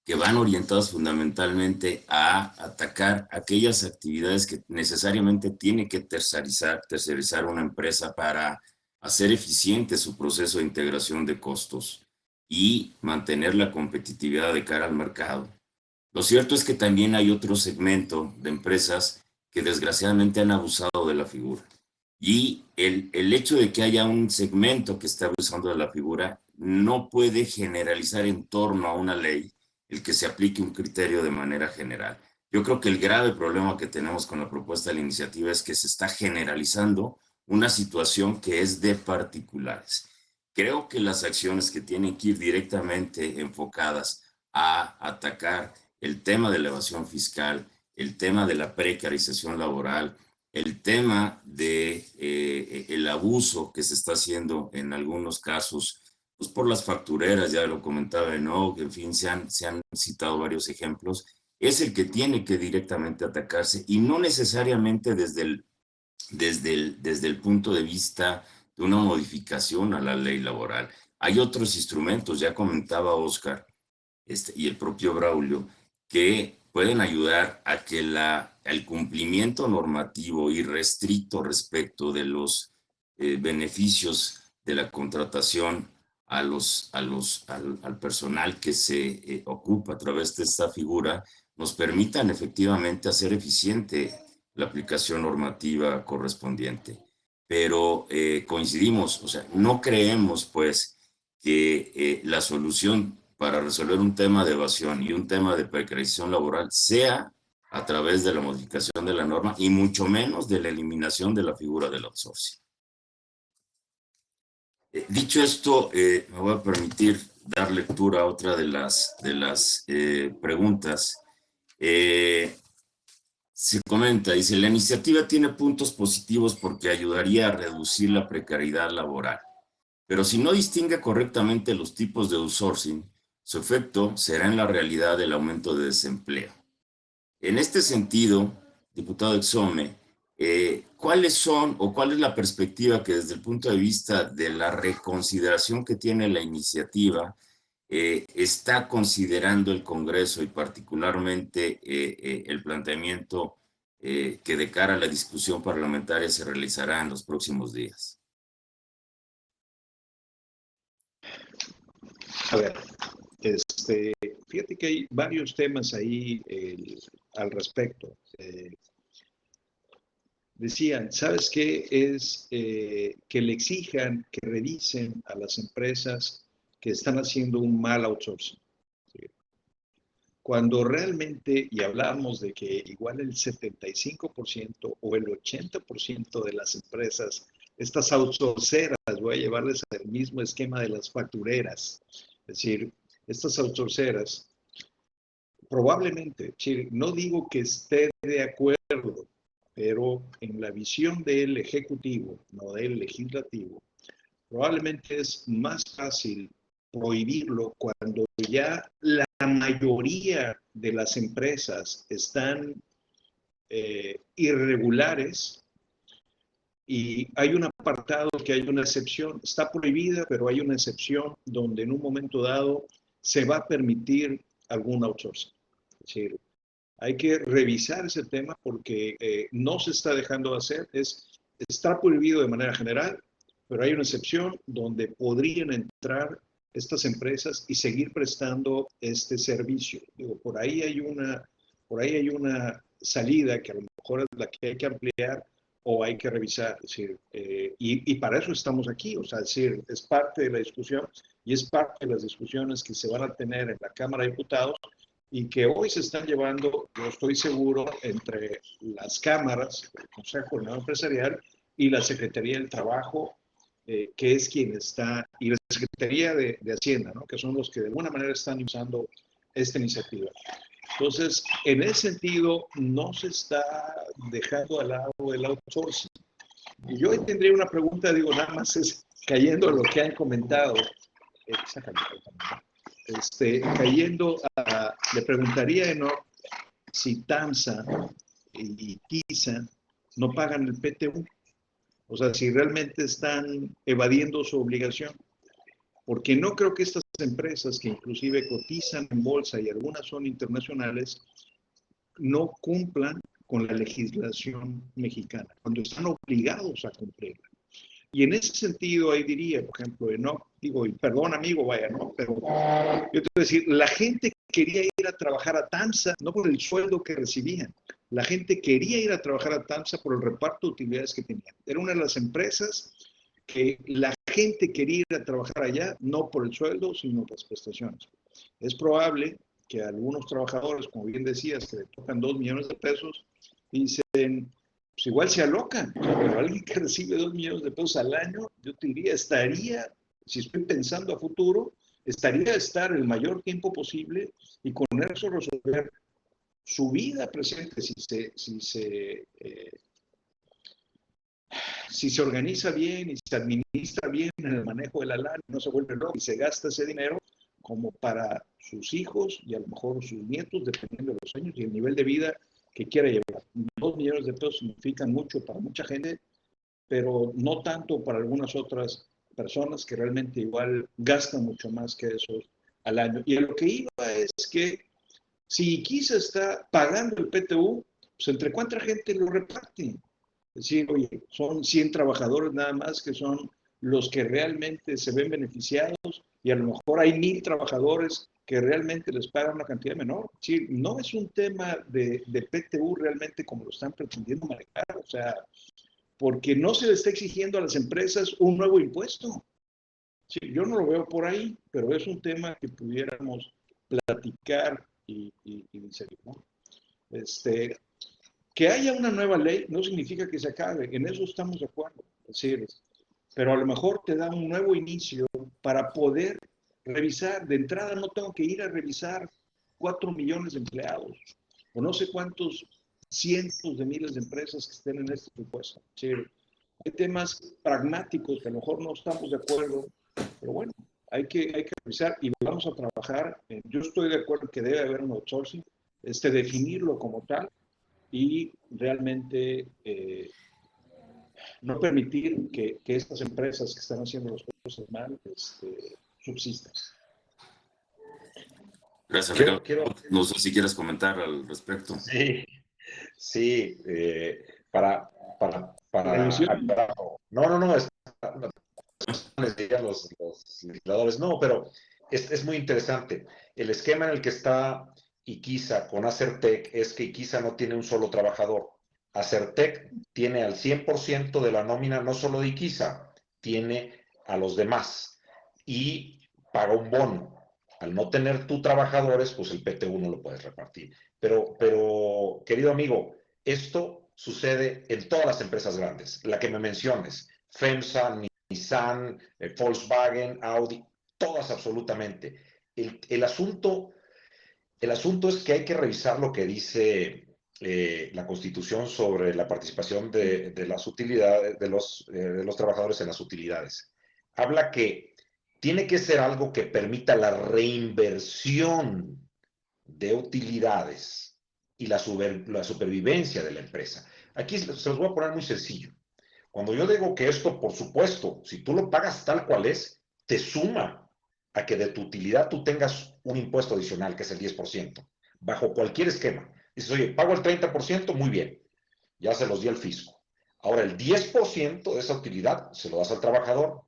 que van orientados fundamentalmente a atacar aquellas actividades que necesariamente tiene que tercerizar una empresa para hacer eficiente su proceso de integración de costos y mantener la competitividad de cara al mercado. Lo cierto es que también hay otro segmento de empresas que desgraciadamente han abusado de la figura. Y el hecho de que haya un segmento que está abusando de la figura no puede generalizar en torno a una ley el que se aplique un criterio de manera general. Yo creo que el grave problema que tenemos con la propuesta de la iniciativa es que se está generalizando una situación que es de particulares. Creo que las acciones que tienen que ir directamente enfocadas a atacar el tema de la evasión fiscal, el tema de la precarización laboral, el tema de el abuso que se está haciendo en algunos casos, pues por las factureras, ya lo comentaba, ¿no? Que en fin, se han citado varios ejemplos, es el que tiene que directamente atacarse y no necesariamente desde el punto de vista de una modificación a la ley laboral. Hay otros instrumentos, ya comentaba Oscar y el propio Braulio, que pueden ayudar a que el cumplimiento normativo irrestricto respecto de los beneficios de la contratación al personal que se ocupa a través de esta figura nos permitan efectivamente hacer eficiente la aplicación normativa correspondiente. Pero coincidimos, o sea, no creemos pues que la solución para resolver un tema de evasión y un tema de precarización laboral sea a través de la modificación de la norma y mucho menos de la eliminación de la figura del outsourcing. Dicho esto, me voy a permitir dar lectura a otra de las preguntas. Se comenta, dice, la iniciativa tiene puntos positivos porque ayudaría a reducir la precariedad laboral, pero si no distingue correctamente los tipos de outsourcing, su efecto será en la realidad el aumento de desempleo. En este sentido, diputado Exome, ¿cuáles son o cuál es la perspectiva que desde el punto de vista de la reconsideración que tiene la iniciativa está considerando el Congreso y particularmente el planteamiento que de cara a la discusión parlamentaria se realizará en los próximos días? A ver, fíjate que hay varios temas ahí al respecto. Decían, ¿sabes qué? Es que le exijan, que revisen a las empresas que están haciendo un mal outsourcing. ¿Sí? Cuando realmente, y hablamos de que igual el 75% o el 80% de las empresas, estas outsourceras, voy a llevarles al mismo esquema de las factureras, es decir, estas outsourceras, probablemente, no digo que esté de acuerdo, pero en la visión del Ejecutivo, no del Legislativo, probablemente es más fácil prohibirlo cuando ya la mayoría de las empresas están irregulares y hay un apartado que hay una excepción, está prohibida, pero hay una excepción donde en un momento dado se va a permitir algún outsourcing. Es decir, hay que revisar ese tema porque no se está dejando de hacer, está prohibido de manera general, pero hay una excepción donde podrían entrar estas empresas y seguir prestando este servicio. Digo, por ahí hay una salida que a lo mejor es la que hay que ampliar o hay que revisar. Es decir, y para eso estamos aquí, o sea, es decir, es parte de la discusión y es parte de las discusiones que se van a tener en la Cámara de Diputados y que hoy se están llevando, yo estoy seguro, entre las cámaras, el Consejo Coordinador Empresarial y la Secretaría del Trabajo, que es quien está, y la Secretaría de Hacienda, ¿no? Que son los que de alguna manera están usando esta iniciativa. Entonces, en ese sentido, no se está dejando al lado el outsourcing. Y yo tendría una pregunta, digo, nada más es cayendo a lo que han comentado. Le preguntaría a Enoch si TAMSA y TISA no pagan el PTU. O sea, si realmente están evadiendo su obligación. Porque no creo que estas empresas que inclusive cotizan en bolsa y algunas son internacionales, no cumplan con la legislación mexicana, cuando están obligados a cumplirla. Y en ese sentido, ahí diría, por ejemplo, no digo, y perdón amigo, vaya, ¿no? Pero yo te voy a decir, la gente quería ir a trabajar a TAMSA, no por el sueldo que recibían. La gente quería ir a trabajar a TAMSA por el reparto de utilidades que tenían. Era una de las empresas que la gente quería ir a trabajar allá, no por el sueldo, sino por las prestaciones. Es probable que algunos trabajadores, como bien decías, que le tocan 2 millones de pesos, dicen, pues igual se alocan, pero alguien que recibe 2 millones de pesos al año, yo te diría, si estoy pensando a futuro, estaría a estar el mayor tiempo posible y con eso resolver su vida presente si se organiza bien y se administra bien en el manejo de la lana, no se vuelve loco y se gasta ese dinero como para sus hijos y a lo mejor sus nietos, dependiendo de los años y el nivel de vida que quiera llevar. 2 millones de pesos significan mucho para mucha gente, pero no tanto para algunas otras personas que realmente igual gastan mucho más que eso al año. Y a lo que iba es que si Kisa está pagando el PTU, pues entre cuánta gente lo reparte. Es decir, oye, son 100 trabajadores nada más que son los que realmente se ven beneficiados y a lo mejor hay 1000 trabajadores que realmente les pagan una cantidad menor. Es decir, no es un tema de PTU realmente como lo están pretendiendo manejar, o sea, porque no se le está exigiendo a las empresas un nuevo impuesto. Sí, yo no lo veo por ahí, pero es un tema que pudiéramos platicar y seguir, ¿no? Que haya una nueva ley no significa que se acabe, en eso estamos de acuerdo, es decir, pero a lo mejor te da un nuevo inicio para poder revisar. De entrada no tengo que ir a revisar 4 millones de empleados, o no sé cuántos cientos de miles de empresas que estén en este supuesto. Sí, hay temas pragmáticos que a lo mejor no estamos de acuerdo, pero bueno, hay que revisar y vamos a trabajar. Yo estoy de acuerdo que debe haber un outsourcing, definirlo como tal y realmente no permitir que estas empresas que están haciendo las cosas mal subsistan. Gracias, Quiero, Ricardo. No sé si quieres comentar al respecto. sí, sí, para Revisión. aclarar. No, les dirían los legisladores, no, pero es muy interesante. El esquema en el que está Iquiza con Acertec es que Iquiza no tiene un solo trabajador. Acertec tiene al 100% de la nómina, no solo de Iquiza, tiene a los demás y paga un bono. Al no tener tú trabajadores, pues el PTU no lo puedes repartir. Pero, querido amigo, esto sucede en todas las empresas grandes. La que me menciones, FEMSA, Nissan, Volkswagen, Audi, todas absolutamente. El asunto es que hay que revisar lo que dice la Constitución sobre la participación de las utilidades, de los trabajadores en las utilidades. Habla que tiene que ser algo que permita la reinversión de utilidades y la supervivencia de la empresa. Aquí se los voy a poner muy sencillo. Cuando yo digo que esto, por supuesto, si tú lo pagas tal cual es, te suma a que de tu utilidad tú tengas un impuesto adicional, que es el 10%, bajo cualquier esquema. Dices, oye, pago el 30%, muy bien, ya se los di al fisco. Ahora, el 10% de esa utilidad se lo das al trabajador.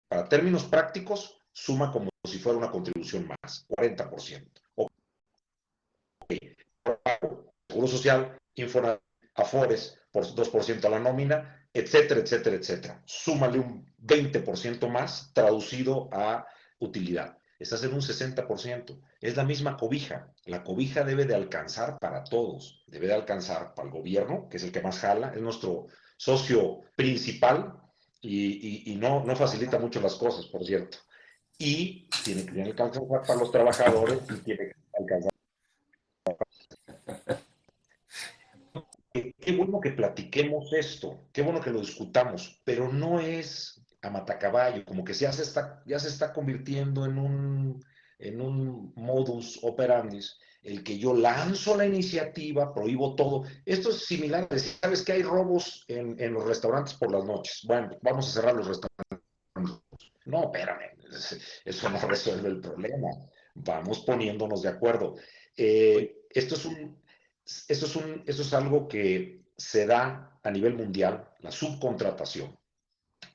Para términos prácticos, suma como si fuera una contribución más, 40%. Seguro Social, Infonavit, Afores, por 2% a la nómina, etcétera, etcétera, etcétera. Súmale un 20% más traducido a utilidad. Estás en un 60%. Es la misma cobija. La cobija debe de alcanzar para todos. Debe de alcanzar para el gobierno, que es el que más jala, es nuestro socio principal y no facilita mucho las cosas, por cierto. Y tiene que alcanzar para los trabajadores y tiene que alcanzar. Qué bueno que platiquemos esto, qué bueno que lo discutamos, pero no es a matacaballo, como que ya se está convirtiendo en un modus operandi, el que yo lanzo la iniciativa, prohíbo todo. Esto es similar, ¿sabes que hay robos en los restaurantes por las noches? Bueno, vamos a cerrar los restaurantes. No, espérame, eso no resuelve el problema. Vamos poniéndonos de acuerdo. Esto es algo que se da a nivel mundial, la subcontratación,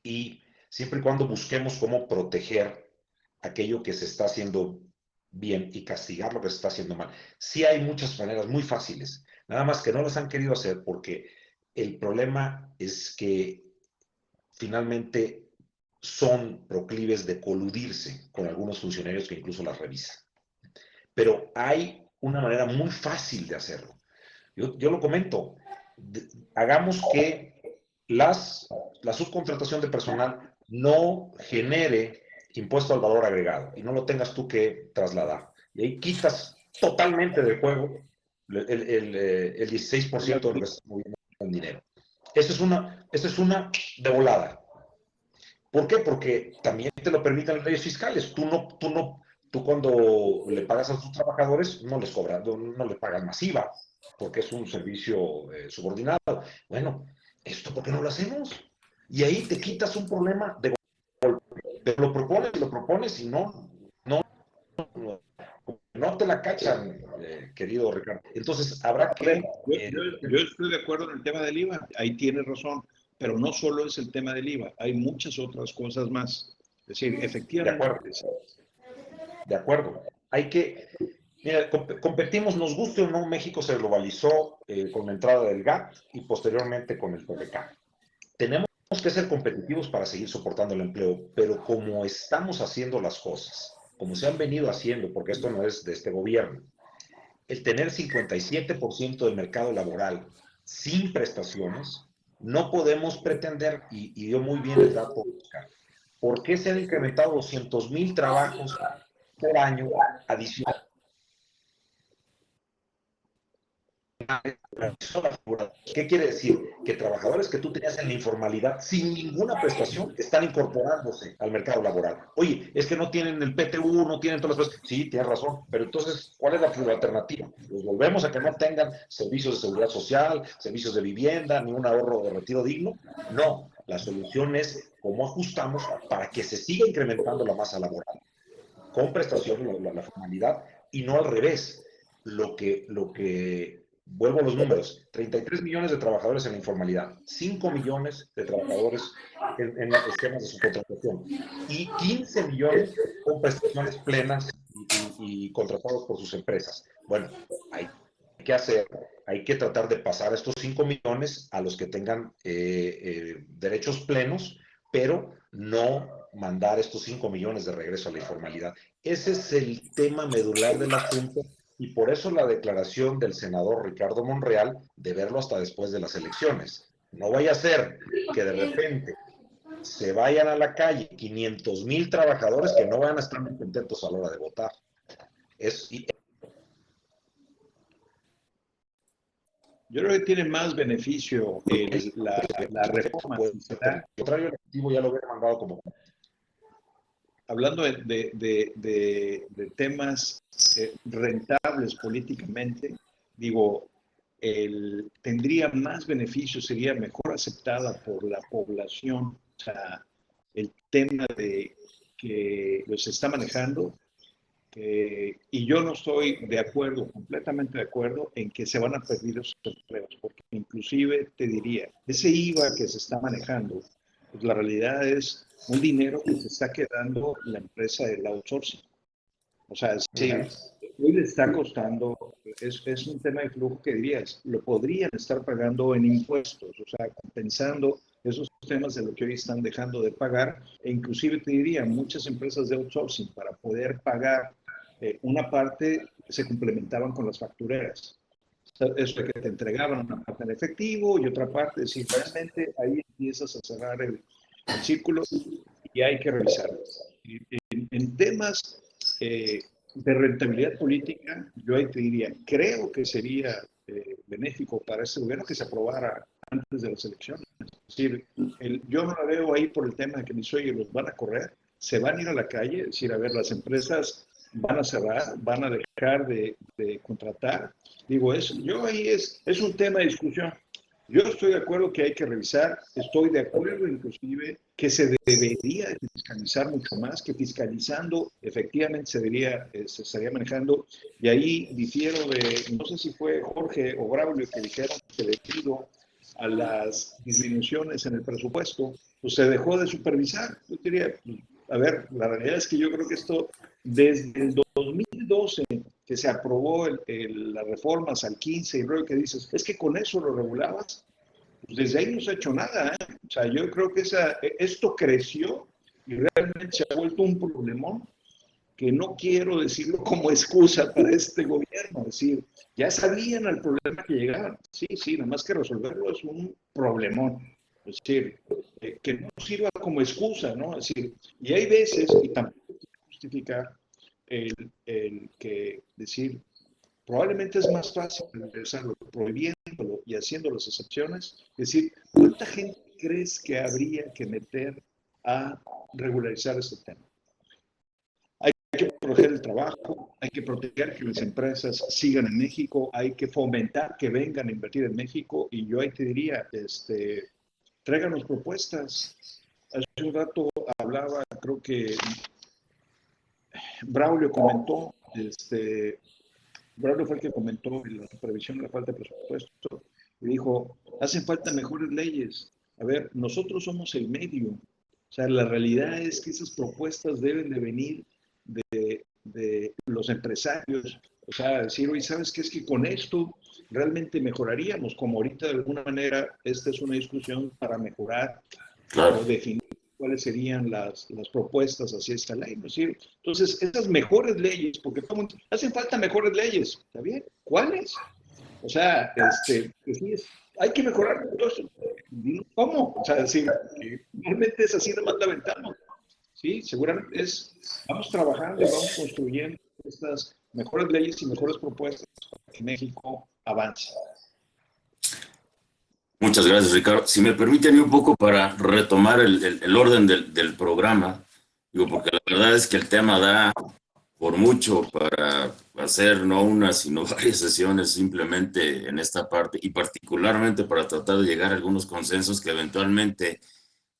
y siempre y cuando busquemos cómo proteger aquello que se está haciendo bien y castigar lo que se está haciendo mal. Sí hay muchas maneras muy fáciles, nada más que no las han querido hacer porque el problema es que finalmente son proclives de coludirse con algunos funcionarios que incluso las revisan. Pero hay una manera muy fácil de hacerlo. Yo lo comento, hagamos que la subcontratación de personal no genere impuesto al valor agregado y no lo tengas tú que trasladar. Y ahí quitas totalmente del juego el 16% de lo que estás moviendo en dinero. Esta es una de volada. ¿Por qué? Porque también te lo permiten las leyes fiscales. Tú cuando le pagas a tus trabajadores no les cobras, no les pagas masiva, porque es un servicio subordinado. Bueno, ¿esto por qué no lo hacemos? Y ahí te quitas un problema de golpe. Pero lo propones y no te la cachan, querido Ricardo. Entonces, habrá que... Yo estoy de acuerdo en el tema del IVA, ahí tienes razón, pero no solo es el tema del IVA, hay muchas otras cosas más. Es decir, efectivamente... De acuerdo. Hay que... Mira, competimos, nos guste o no, México se globalizó con la entrada del GATT y posteriormente con el TLC. Tenemos que ser competitivos para seguir soportando el empleo, pero como estamos haciendo las cosas, como se han venido haciendo, porque esto no es de este gobierno, el tener 57% del mercado laboral sin prestaciones, no podemos pretender, y dio muy bien el dato, Oscar, ¿por qué se han incrementado 200,000 trabajos por año adicional? ¿Qué quiere decir? Que trabajadores que tú tenías en la informalidad sin ninguna prestación están incorporándose al mercado laboral. Oye, es que no tienen el PTU, no tienen todas las cosas. Sí, tienes razón, pero entonces, ¿cuál es la alternativa? ¿Los volvemos a que no tengan servicios de seguridad social, servicios de vivienda, ni un ahorro de retiro digno? No, la solución es cómo ajustamos para que se siga incrementando la masa laboral con prestación, la formalidad, y no al revés. Lo que vuelvo a los números, 33 millones de trabajadores en la informalidad, 5 millones de trabajadores en esquemas de subcontratación y 15 millones con prestaciones plenas y contratados por sus empresas. Bueno, hay que hacer, hay que tratar de pasar estos 5 millones a los que tengan derechos plenos, pero no mandar estos 5 millones de regreso a la informalidad. Ese es el tema medular del asunto y por eso la declaración del senador Ricardo Monreal de verlo hasta después de las elecciones. No vaya a ser que de repente se vayan a la calle 500,000 trabajadores que no van a estar muy contentos a la hora de votar. Yo creo que tiene más beneficio la reforma. Por el contrario, el Ejecutivo ya lo hubiera mandado como... Hablando de temas rentables políticamente, digo, tendría más beneficio, sería mejor aceptada por la población, o sea, el tema de que los está manejando, y yo no estoy de acuerdo, completamente de acuerdo, en que se van a perder esos empleos, porque inclusive te diría, ese IVA que se está manejando, pues la realidad es un dinero que se está quedando la empresa del outsourcing. O sea, sí, hoy le está costando, es un tema de flujo que dirías, lo podrían estar pagando en impuestos, o sea, compensando esos temas de lo que hoy están dejando de pagar, e inclusive te diría, muchas empresas de outsourcing para poder pagar una parte se complementaban con las factureras. Eso de que te entregaban una parte en efectivo y otra parte, si realmente ahí empiezas a cerrar el círculo y hay que revisarlo. En temas de rentabilidad política, yo ahí te diría, creo que sería benéfico para este gobierno que se aprobara antes de las elecciones. Es decir, yo no la veo ahí por el tema de que mis oye, los van a correr, se van a ir a la calle, es decir, a ver, las empresas van a cerrar, van a dejar de contratar. Digo, yo ahí es un tema de discusión. Yo estoy de acuerdo que hay que revisar, estoy de acuerdo inclusive que se debería fiscalizar mucho más, que fiscalizando efectivamente se estaría manejando, y ahí difiero no sé si fue Jorge o Braulio que dijeron que debido a las disminuciones en el presupuesto, pues se dejó de supervisar. Yo diría, a ver, la realidad es que yo creo que esto, desde el 2012, que se aprobó las reformas al 15 y luego que dices, es que con eso lo regulabas, pues desde ahí no se ha hecho nada, ¿eh? O sea, yo creo que esto creció y realmente se ha vuelto un problemón que no quiero decirlo como excusa para este gobierno, es decir, ya sabían el problema que llegaban, sí, nada más que resolverlo es un problemón, es decir, que no sirva como excusa, ¿no? Es decir, y hay veces, y tampoco quiero justificar el que decir, probablemente es más fácil regresarlo prohibiéndolo y haciendo las excepciones, es decir, ¿cuánta gente crees que habría que meter a regularizar este tema? Hay que proteger el trabajo, hay que proteger que las empresas sigan en México, hay que fomentar que vengan a invertir en México, y yo ahí te diría, tráiganos propuestas. Hace un rato hablaba, creo que Braulio comentó, Braulio fue el que comentó en la supervisión de la falta de presupuesto, y dijo, hacen falta mejores leyes. A ver, nosotros somos el medio. O sea, la realidad es que esas propuestas deben de venir de los empresarios. O sea, decir, oye, ¿sabes qué? Es que con esto realmente mejoraríamos, como ahorita de alguna manera esta es una discusión para mejorar o definir cuáles serían las propuestas hacia esta ley, ¿no es cierto? Entonces, esas mejores leyes, porque hacen falta mejores leyes, ¿está bien? ¿Cuáles? O sea, hay que mejorar todo eso. ¿Cómo? O sea, decir, realmente es así, nomás la aventamos. Sí, seguramente vamos trabajando y vamos construyendo estas mejores leyes y mejores propuestas para que México avance. Muchas gracias, Ricardo. Si me permiten un poco para retomar el orden del programa, digo, porque la verdad es que el tema da por mucho para hacer no una, sino varias sesiones simplemente en esta parte, y particularmente para tratar de llegar a algunos consensos que eventualmente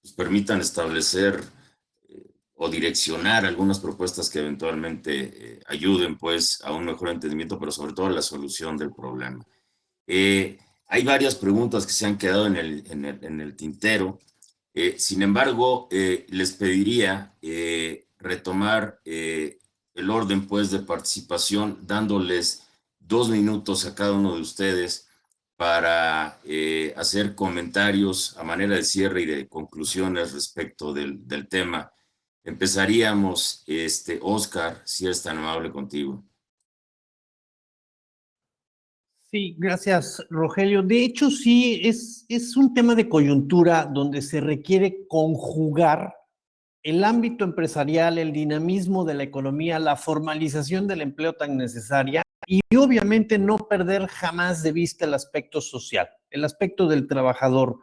pues, permitan establecer o direccionar algunas propuestas que eventualmente ayuden pues a un mejor entendimiento, pero sobre todo a la solución del problema. Hay varias preguntas que se han quedado en el tintero. Sin embargo, les pediría retomar el orden pues, de participación, dándoles 2 minutos a cada uno de ustedes para hacer comentarios a manera de cierre y de conclusiones respecto del tema. Empezaríamos, Oscar, si eres tan amable contigo. Sí, gracias, Rogelio. De hecho, sí, es un tema de coyuntura donde se requiere conjugar el ámbito empresarial, el dinamismo de la economía, la formalización del empleo tan necesaria y obviamente no perder jamás de vista el aspecto social, el aspecto del trabajador,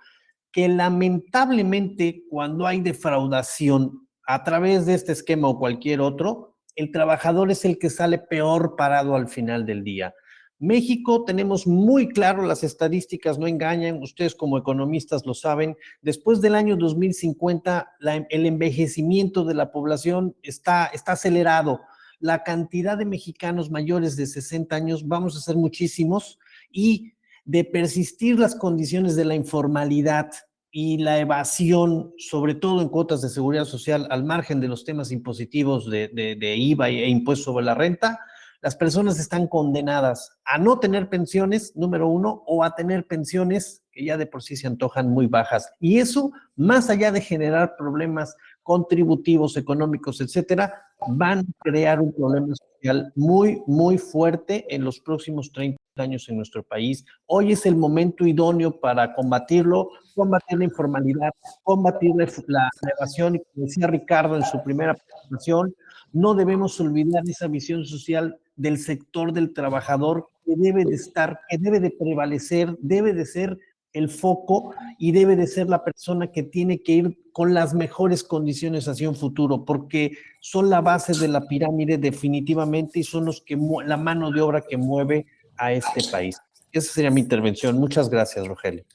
que lamentablemente cuando hay defraudación a través de este esquema o cualquier otro, el trabajador es el que sale peor parado al final del día. México, tenemos muy claro, las estadísticas no engañan, ustedes como economistas lo saben, después del año 2050 el envejecimiento de la población está acelerado, la cantidad de mexicanos mayores de 60 años vamos a ser muchísimos y de persistir las condiciones de la informalidad y la evasión, sobre todo en cuotas de seguridad social, al margen de los temas impositivos de IVA e impuesto sobre la renta, las personas están condenadas a no tener pensiones, número uno, o a tener pensiones que ya de por sí se antojan muy bajas. Y eso, más allá de generar problemas contributivos, económicos, etcétera, van a crear un problema social muy, muy fuerte en los próximos 30 años en nuestro país. Hoy es el momento idóneo para combatirlo, combatir la informalidad, combatir la evasión, y como decía Ricardo en su primera presentación, no debemos olvidar esa visión social del sector del trabajador que debe de estar, que debe de prevalecer, debe de ser el foco y debe de ser la persona que tiene que ir con las mejores condiciones hacia un futuro, porque son la base de la pirámide definitivamente y son los que la mano de obra que mueve a este país. Esa sería mi intervención. Muchas gracias, Rogelio.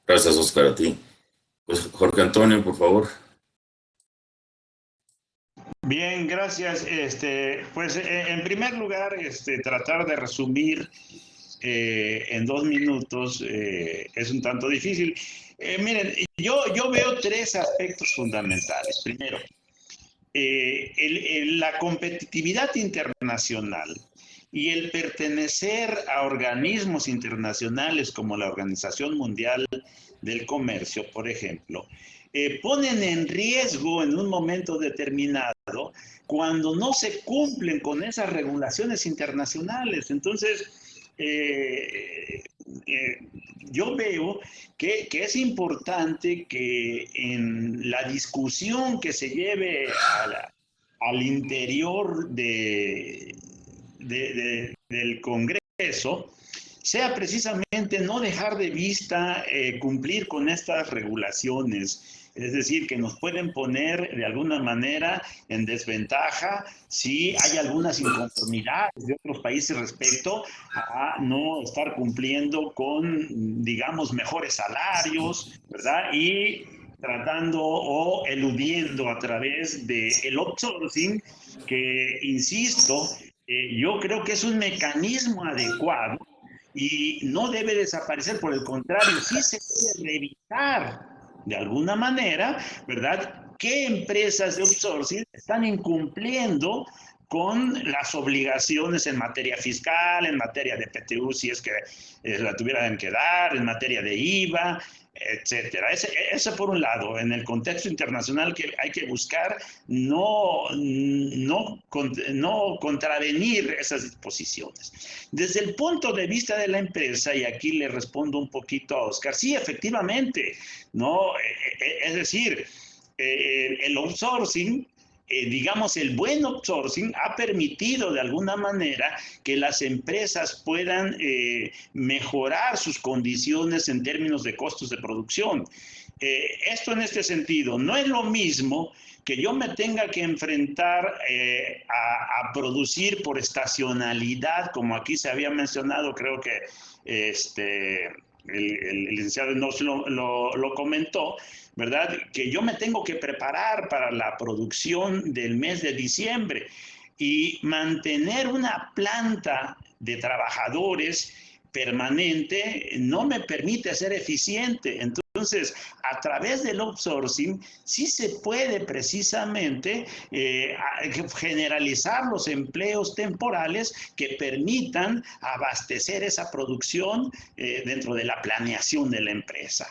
Gracias, Oscar, a ti. Pues Jorge Antonio, por favor. Bien, gracias. Pues en primer lugar, tratar de resumir en 2 minutos es un tanto difícil. Miren, yo veo 3 aspectos fundamentales. Primero, la competitividad internacional y el pertenecer a organismos internacionales como la Organización Mundial del Comercio, por ejemplo, ponen en riesgo en un momento determinado cuando no se cumplen con esas regulaciones internacionales. Entonces, yo veo que es importante que en la discusión que se lleve al interior del Congreso sea precisamente no dejar de vista cumplir con estas regulaciones. Es decir, que nos pueden poner de alguna manera en desventaja si hay algunas inconformidades de otros países respecto a no estar cumpliendo con, digamos, mejores salarios, ¿verdad? Y tratando o eludiendo a través del outsourcing, que, insisto, yo creo que es un mecanismo adecuado y no debe desaparecer, por el contrario, sí se debe revisar de alguna manera, ¿verdad? ¿Qué empresas de outsourcing están incumpliendo con las obligaciones en materia fiscal, en materia de PTU, si es que la tuvieran que dar, en materia de IVA, etcétera? Ese por un lado, en el contexto internacional que hay que buscar no contravenir esas disposiciones. Desde el punto de vista de la empresa, y aquí le respondo un poquito a Oscar, sí, efectivamente, ¿no? Es decir, el outsourcing digamos, el buen outsourcing ha permitido de alguna manera que las empresas puedan mejorar sus condiciones en términos de costos de producción. Esto en este sentido, no es lo mismo que yo me tenga que enfrentar a producir por estacionalidad, como aquí se había mencionado, creo que el licenciado Nos lo comentó, ¿verdad? Que yo me tengo que preparar para la producción del mes de diciembre y mantener una planta de trabajadores permanente no me permite ser eficiente. Entonces, a través del outsourcing, sí se puede precisamente generalizar los empleos temporales que permitan abastecer esa producción dentro de la planeación de la empresa.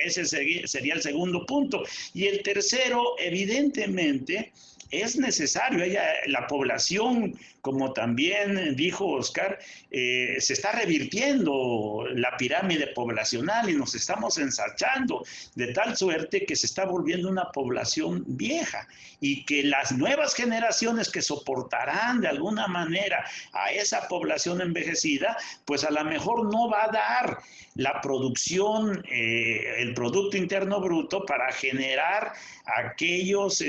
Ese sería el segundo punto. Y el tercero, evidentemente, es necesario, la población, como también dijo Oscar, se está revirtiendo la pirámide poblacional y nos estamos ensanchando de tal suerte que se está volviendo una población vieja y que las nuevas generaciones que soportarán de alguna manera a esa población envejecida, pues a lo mejor no va a dar la producción, el Producto Interno Bruto para generar aquellos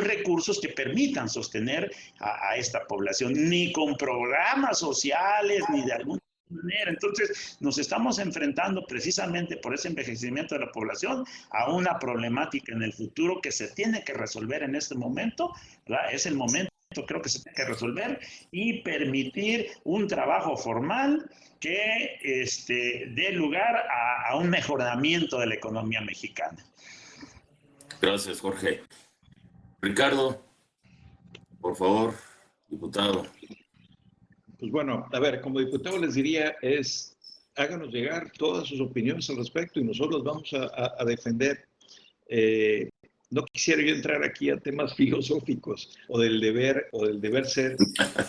recursos que permitan sostener a esta población, ni con programas sociales, ni de alguna manera. Entonces, nos estamos enfrentando precisamente por ese envejecimiento de la población a una problemática en el futuro que se tiene que resolver en este momento, ¿verdad? Es el momento, creo que se tiene que resolver y permitir un trabajo formal que dé lugar a un mejoramiento de la economía mexicana. Gracias, Jorge. Ricardo, por favor, diputado. Pues bueno, a ver, como diputado les diría háganos llegar todas sus opiniones al respecto y nosotros vamos a defender. No quisiera yo entrar aquí a temas filosóficos o del deber ser,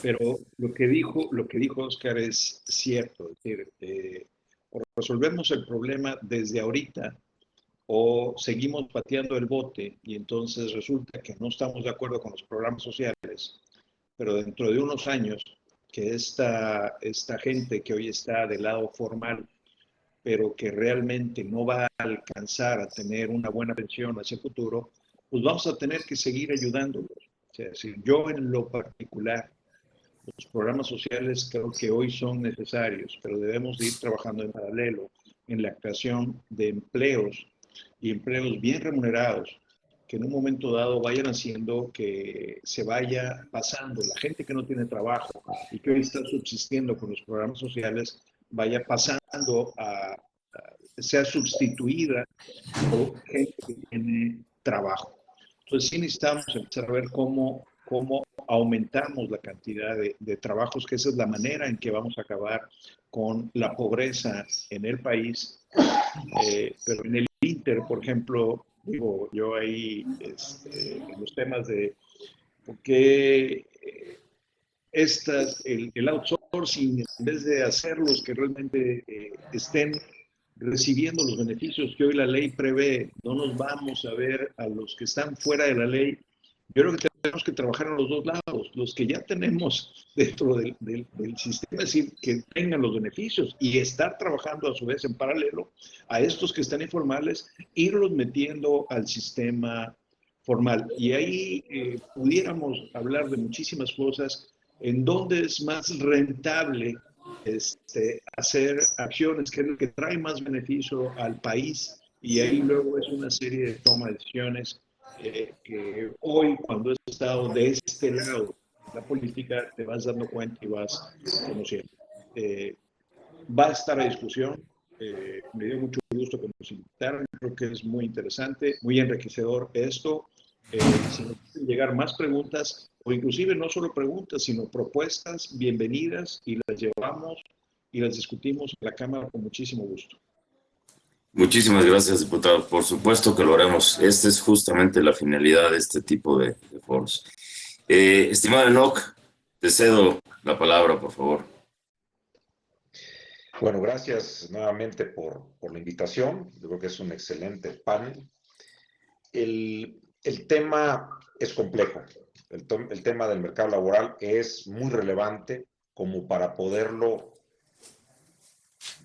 pero lo que dijo Oscar es cierto. Es decir, o resolvemos el problema desde ahorita o seguimos pateando el bote y entonces resulta que no estamos de acuerdo con los programas sociales, pero dentro de unos años que esta gente que hoy está del lado formal, pero que realmente no va a alcanzar a tener una buena pensión hacia el futuro, pues vamos a tener que seguir ayudándolos. O sea, si yo en lo particular, los programas sociales creo que hoy son necesarios, pero debemos de ir trabajando en paralelo en la creación de empleos y empleos bien remunerados, que en un momento dado vayan haciendo que se vaya pasando la gente que no tiene trabajo y que hoy está subsistiendo con los programas sociales, vaya pasando a ser sustituida por gente que tiene trabajo. Entonces sí necesitamos empezar a ver cómo aumentamos la cantidad de trabajos, que esa es la manera en que vamos a acabar con la pobreza en el país. Pero en el Inter, por ejemplo, digo, yo ahí en los temas de por qué el outsourcing, en vez de hacerlos que realmente estén recibiendo los beneficios que hoy la ley prevé, no nos vamos a ver a los que están fuera de la ley. Yo creo que tenemos que trabajar en los dos lados, los que ya tenemos dentro del sistema, es decir, que tengan los beneficios y estar trabajando a su vez en paralelo a estos que están informales, irlos metiendo al sistema formal. Y ahí pudiéramos hablar de muchísimas cosas en donde es más rentable hacer acciones, que es lo que trae más beneficio al país, y ahí luego es una serie de toma de decisiones que hoy, cuando has estado de este lado de la política, te vas dando cuenta y vas conociendo. Va a estar a discusión. Me dio mucho gusto que nos invitaran. Creo que es muy interesante, muy enriquecedor esto. Si nos pueden llegar más preguntas, o inclusive no solo preguntas, sino propuestas, bienvenidas, y las llevamos y las discutimos en la Cámara con muchísimo gusto. Muchísimas gracias, diputado. Por supuesto que lo haremos. Esta es justamente la finalidad de este tipo de foros. Estimado Enoch, te cedo la palabra, por favor. Bueno, gracias nuevamente por la invitación. Yo creo que es un excelente panel. el tema es complejo. El tema del mercado laboral es muy relevante como para poderlo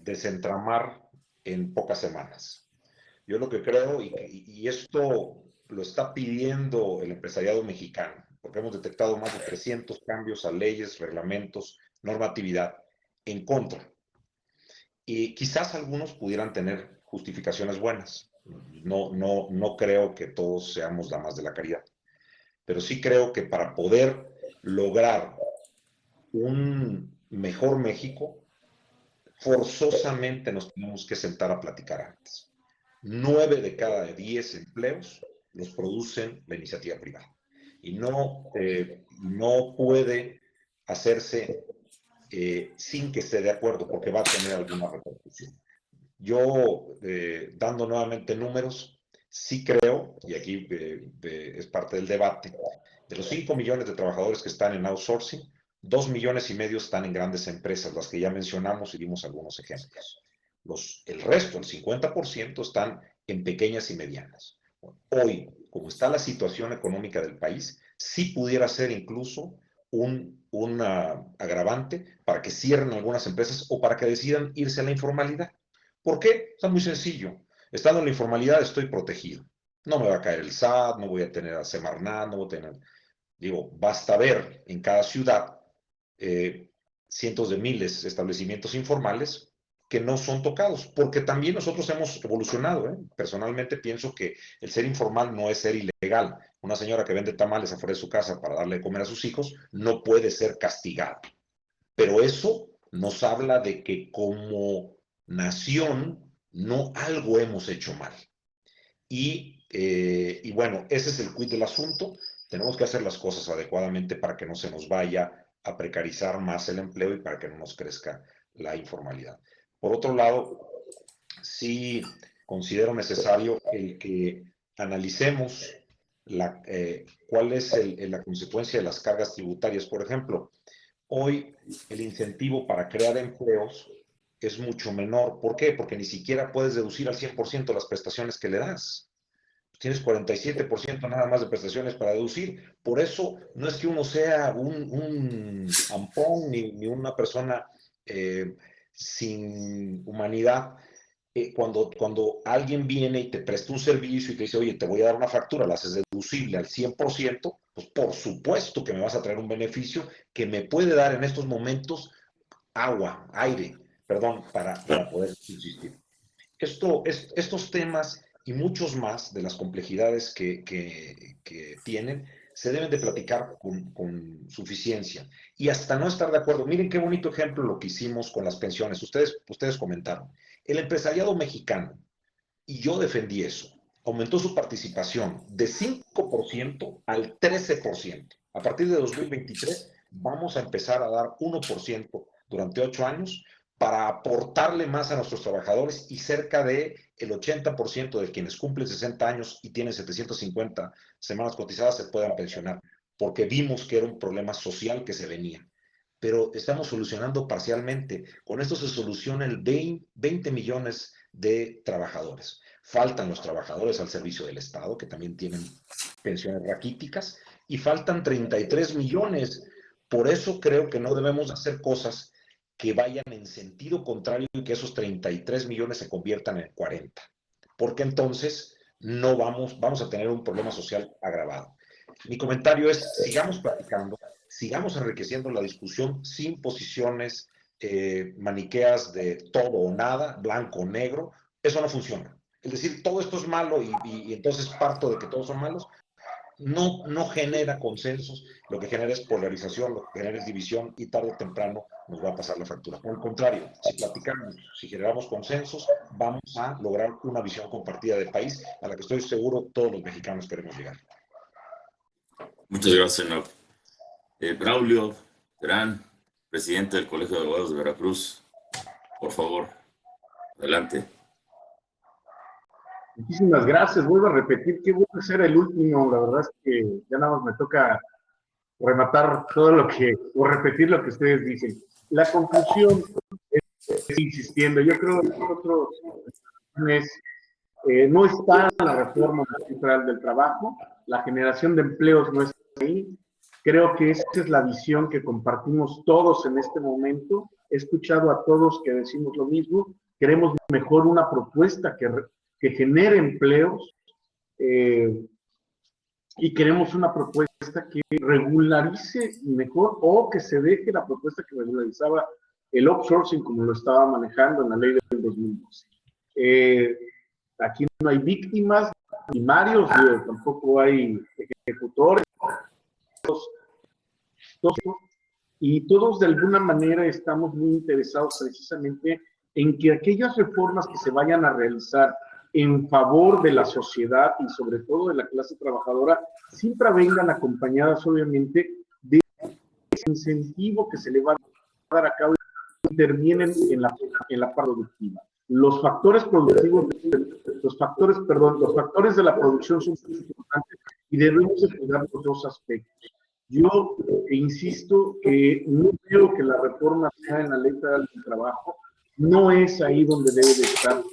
desentramar en pocas semanas. Yo lo que creo, y esto lo está pidiendo el empresariado mexicano, porque hemos detectado más de 300 cambios a leyes, reglamentos, normatividad en contra. Y quizás algunos pudieran tener justificaciones buenas. No creo que todos seamos damas de la caridad. Pero sí creo que para poder lograr un mejor México, forzosamente nos tenemos que sentar a platicar antes. 9 de cada 10 empleos los producen la iniciativa privada. Y no puede hacerse sin que esté de acuerdo, porque va a tener alguna repercusión. Yo, dando nuevamente números, sí creo, y aquí es parte del debate, de los 5 millones de trabajadores que están en outsourcing, 2,5 millones están en grandes empresas, las que ya mencionamos y dimos algunos ejemplos. El resto, el 50%, están en pequeñas y medianas. Hoy, como está la situación económica del país, sí pudiera ser incluso un agravante para que cierren algunas empresas o para que decidan irse a la informalidad. ¿Por qué? Está muy sencillo. Estando en la informalidad estoy protegido. No me va a caer el SAT, no voy a tener a Semarnat, no voy a tener... Digo, basta ver en cada ciudad cientos de miles de establecimientos informales que no son tocados, porque también nosotros hemos evolucionado, ¿eh? Personalmente pienso que el ser informal no es ser ilegal. Una señora que vende tamales afuera de su casa para darle de comer a sus hijos no puede ser castigada. Pero eso nos habla de que como nación no algo hemos hecho mal. Y bueno, ese es el quid del asunto. Tenemos que hacer las cosas adecuadamente para que no se nos vaya a precarizar más el empleo y para que no nos crezca la informalidad. Por otro lado, sí considero necesario el que analicemos cuál es la consecuencia de las cargas tributarias. Por ejemplo, hoy el incentivo para crear empleos es mucho menor. ¿Por qué? Porque ni siquiera puedes deducir al 100% las prestaciones que le das. Tienes 47% nada más de prestaciones para deducir. Por eso no es que uno sea un ampón ni una persona sin humanidad. Cuando alguien viene y te presta un servicio y te dice, oye, te voy a dar una factura, la haces deducible al 100%, pues por supuesto que me vas a traer un beneficio que me puede dar en estos momentos aire, para poder subsistir. Estos temas y muchos más de las complejidades que tienen se deben de platicar con suficiencia y hasta no estar de acuerdo. Miren qué bonito ejemplo lo que hicimos con las pensiones. Ustedes comentaron. El empresariado mexicano, y yo defendí eso, aumentó su participación de 5% al 13%. A partir de 2023 vamos a empezar a dar 1% durante 8 años para aportarle más a nuestros trabajadores y cerca del 80% de quienes cumplen 60 años y tienen 750 semanas cotizadas se puedan pensionar, porque vimos que era un problema social que se venía. Pero estamos solucionando parcialmente. Con esto se soluciona el 20 millones de trabajadores. Faltan los trabajadores al servicio del Estado, que también tienen pensiones raquíticas, y faltan 33 millones. Por eso creo que no debemos hacer cosas que vayan en sentido contrario y que esos 33 millones se conviertan en 40. Porque entonces no vamos a tener un problema social agravado. Mi comentario es, sigamos platicando, sigamos enriqueciendo la discusión sin posiciones maniqueas de todo o nada, blanco o negro. Eso no funciona. Es decir, todo esto es malo y entonces parto de que todos son malos. No genera consensos, lo que genera es polarización, lo que genera es división y tarde o temprano nos va a pasar la factura. Por el contrario, si platicamos, si generamos consensos, vamos a lograr una visión compartida del país a la que estoy seguro todos los mexicanos queremos llegar. Muchas gracias, senador. Braulio Terán, presidente del Colegio de Abogados de Veracruz, por favor, adelante. Muchísimas gracias. Vuelvo a repetir, qué bueno ser el último. La verdad es que ya nada más me toca rematar todo o repetir lo que ustedes dicen. La conclusión es insistiendo. Yo creo que nosotros no está la reforma integral del trabajo. la generación de empleos no está ahí. Creo que esa es la visión que compartimos todos en este momento. He escuchado a todos que decimos lo mismo. Queremos mejor una propuesta que genere empleos y queremos una propuesta que regularice mejor o que se deje la propuesta que regularizaba el outsourcing como lo estaba manejando en la ley del 2012. Aquí no hay víctimas primarios, tampoco hay ejecutores, y todos de alguna manera estamos muy interesados precisamente en que aquellas reformas que se vayan a realizar en favor de la sociedad y sobre todo de la clase trabajadora siempre vengan acompañadas obviamente de ese incentivo que se le va a dar a cabo y intervienen en la parte productiva. Los factores productivos, los factores de la producción son muy importantes y debemos de cuidar los dos aspectos. Yo insisto que no creo que la reforma sea en la ley federal del trabajo, no es ahí donde debe de estar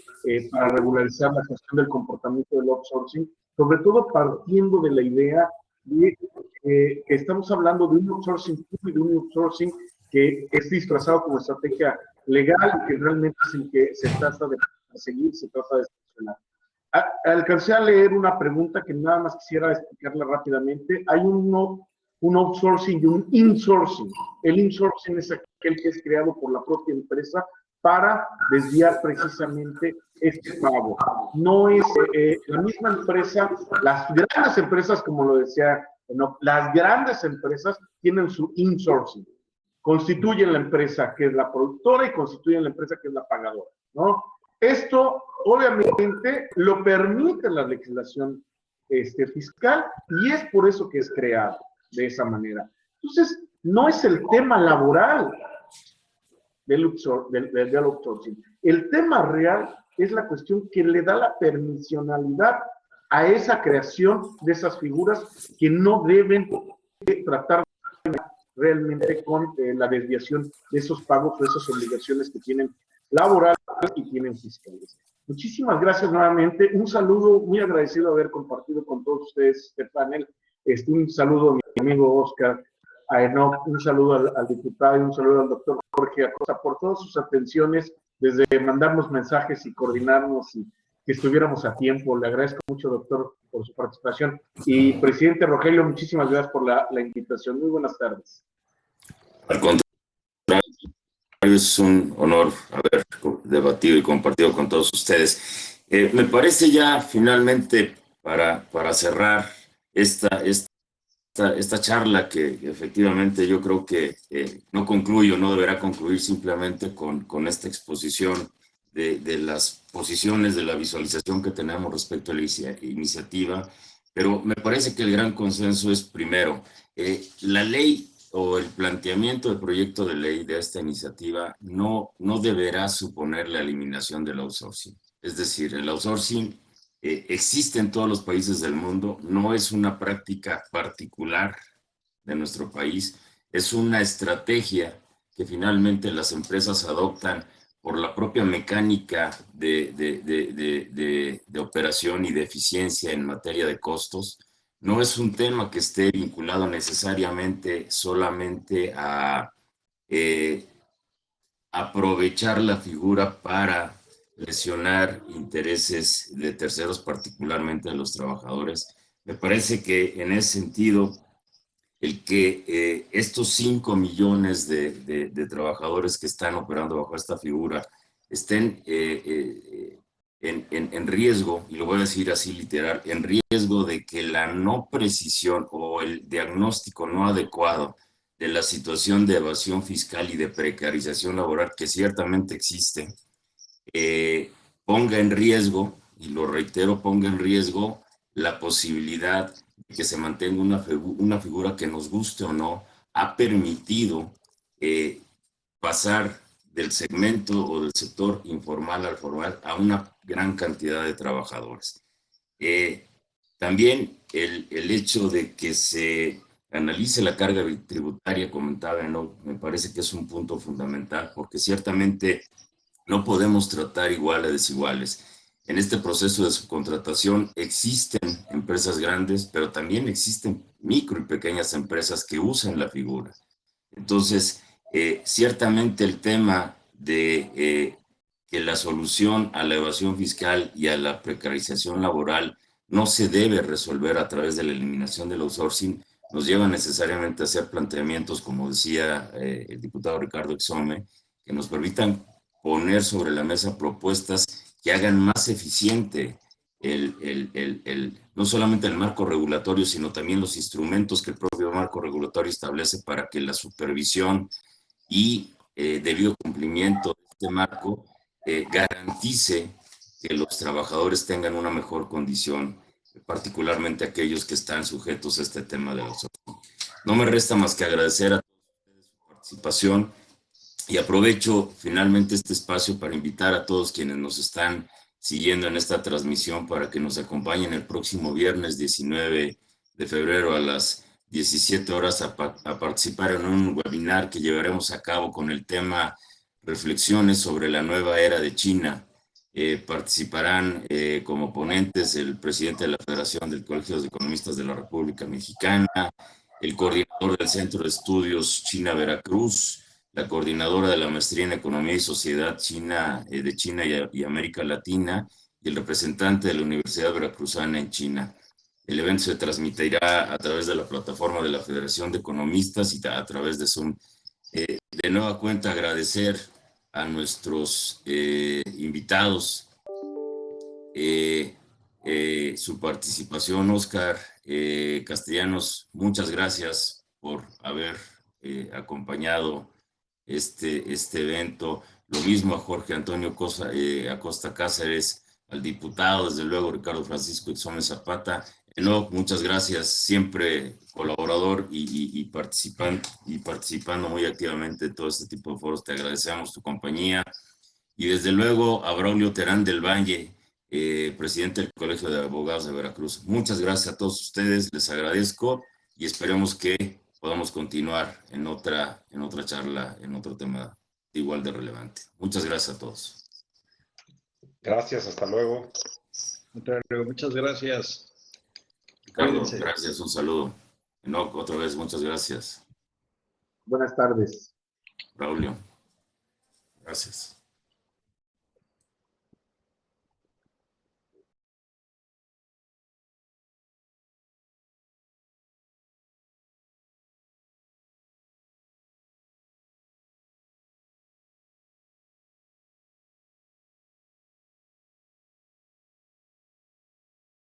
para regularizar la cuestión del comportamiento del outsourcing, sobre todo partiendo de la idea de que estamos hablando de un outsourcing público y de un outsourcing que es disfrazado como estrategia legal, que realmente es el que se trata de seguir, se trata de sancionar. Alcancé a leer una pregunta que nada más quisiera explicarla rápidamente. Hay un outsourcing y un insourcing. El insourcing es aquel que es creado por la propia empresa para desviar precisamente este pago. No es la misma empresa, las grandes empresas, como lo decía, no, las grandes empresas tienen su insourcing. Constituyen la empresa que es la productora y constituyen la empresa que es la pagadora, ¿no? Esto, obviamente, lo permite la legislación fiscal y es por eso que es creado de esa manera. Entonces, no es el tema laboral del outsourcing. El tema real es la cuestión que le da la permisionalidad a esa creación de esas figuras que no deben tratar realmente con la desviación de esos pagos o esas obligaciones que tienen laborales y tienen fiscales. Muchísimas gracias nuevamente. Un saludo, muy agradecido de haber compartido con todos ustedes este panel. Un saludo a mi amigo Oscar, a Enoch, un saludo al diputado y un saludo al doctor Jorge Acosta por todas sus atenciones, desde mandarnos mensajes y coordinarnos y que estuviéramos a tiempo. Le agradezco mucho, doctor, por su participación. Y presidente Rogelio, muchísimas gracias por la invitación. Muy buenas tardes. Al contrario, es un honor haber debatido y compartido con todos ustedes. Me parece ya finalmente para cerrar esta charla que efectivamente yo creo que no deberá concluir simplemente con esta exposición de las posiciones, de la visualización que tenemos respecto a la iniciativa, pero me parece que el gran consenso es, primero, la ley o el planteamiento del proyecto de ley de esta iniciativa no deberá suponer la eliminación del outsourcing. Es decir, el outsourcing existe en todos los países del mundo, no es una práctica particular de nuestro país, es una estrategia que finalmente las empresas adoptan por la propia mecánica de operación y de eficiencia en materia de costos. No es un tema que esté vinculado necesariamente solamente a aprovechar la figura para lesionar intereses de terceros, particularmente de los trabajadores. Me parece que en ese sentido, el que estos 5 millones de trabajadores que están operando bajo esta figura estén en riesgo, y lo voy a decir así literal, en riesgo de que la no precisión o el diagnóstico no adecuado de la situación de evasión fiscal y de precarización laboral que ciertamente existe, ponga en riesgo, y lo reitero, ponga en riesgo la posibilidad de que se mantenga una figura que, nos guste o no, ha permitido pasar del segmento o del sector informal al formal a una gran cantidad de trabajadores. También el hecho de que se analice la carga tributaria, comentaba, ¿no? Me parece que es un punto fundamental, porque ciertamente no podemos tratar igual a desiguales. en este proceso de subcontratación existen empresas grandes, pero también existen micro y pequeñas empresas que usan la figura. Entonces, ciertamente el tema de que la solución a la evasión fiscal y a la precarización laboral no se debe resolver a través de la eliminación del outsourcing, nos lleva necesariamente a hacer planteamientos, como decía el diputado Ricardo Exome, que nos permitan poner sobre la mesa propuestas que hagan más eficiente no solamente el marco regulatorio, sino también los instrumentos que el propio marco regulatorio establece para que la supervisión y debido cumplimiento de este marco garantice que los trabajadores tengan una mejor condición, particularmente aquellos que están sujetos a este tema de los outsourcing. No me resta más que agradecer a todos ustedes su participación y aprovecho finalmente este espacio para invitar a todos quienes nos están siguiendo en esta transmisión para que nos acompañen el próximo viernes 19 de febrero a las 17 horas a participar en un webinar que llevaremos a cabo con el tema Reflexiones sobre la nueva era de China. Participarán como ponentes el presidente de la Federación del Colegio de Economistas de la República Mexicana, el coordinador del Centro de Estudios China-Veracruz, la coordinadora de la Maestría en Economía y Sociedad China, de China y América Latina, y el representante de la Universidad Veracruzana en China. El evento se transmitirá a través de la plataforma de la Federación de Economistas y a través de Zoom. De nueva cuenta, agradecer a nuestros invitados su participación. Oscar Castellanos, muchas gracias por haber acompañado este evento. Lo mismo a Jorge Antonio Acosta Cáceres, al diputado, desde luego, Ricardo Francisco Exome Zapata. No, muchas gracias, siempre colaborador y participando muy activamente en todo este tipo de foros. Te agradecemos tu compañía. Y desde luego a Braulio Terán del Valle, presidente del Colegio de Abogados de Veracruz. Muchas gracias a todos ustedes, les agradezco y esperemos que podamos continuar en otra charla, en otro tema igual de relevante. Muchas gracias a todos. Gracias, hasta luego. Muchas gracias. Ricardo, Cuídense. gracias, un saludo. Enoc, otra vez, muchas gracias. Buenas tardes. Braulio, gracias.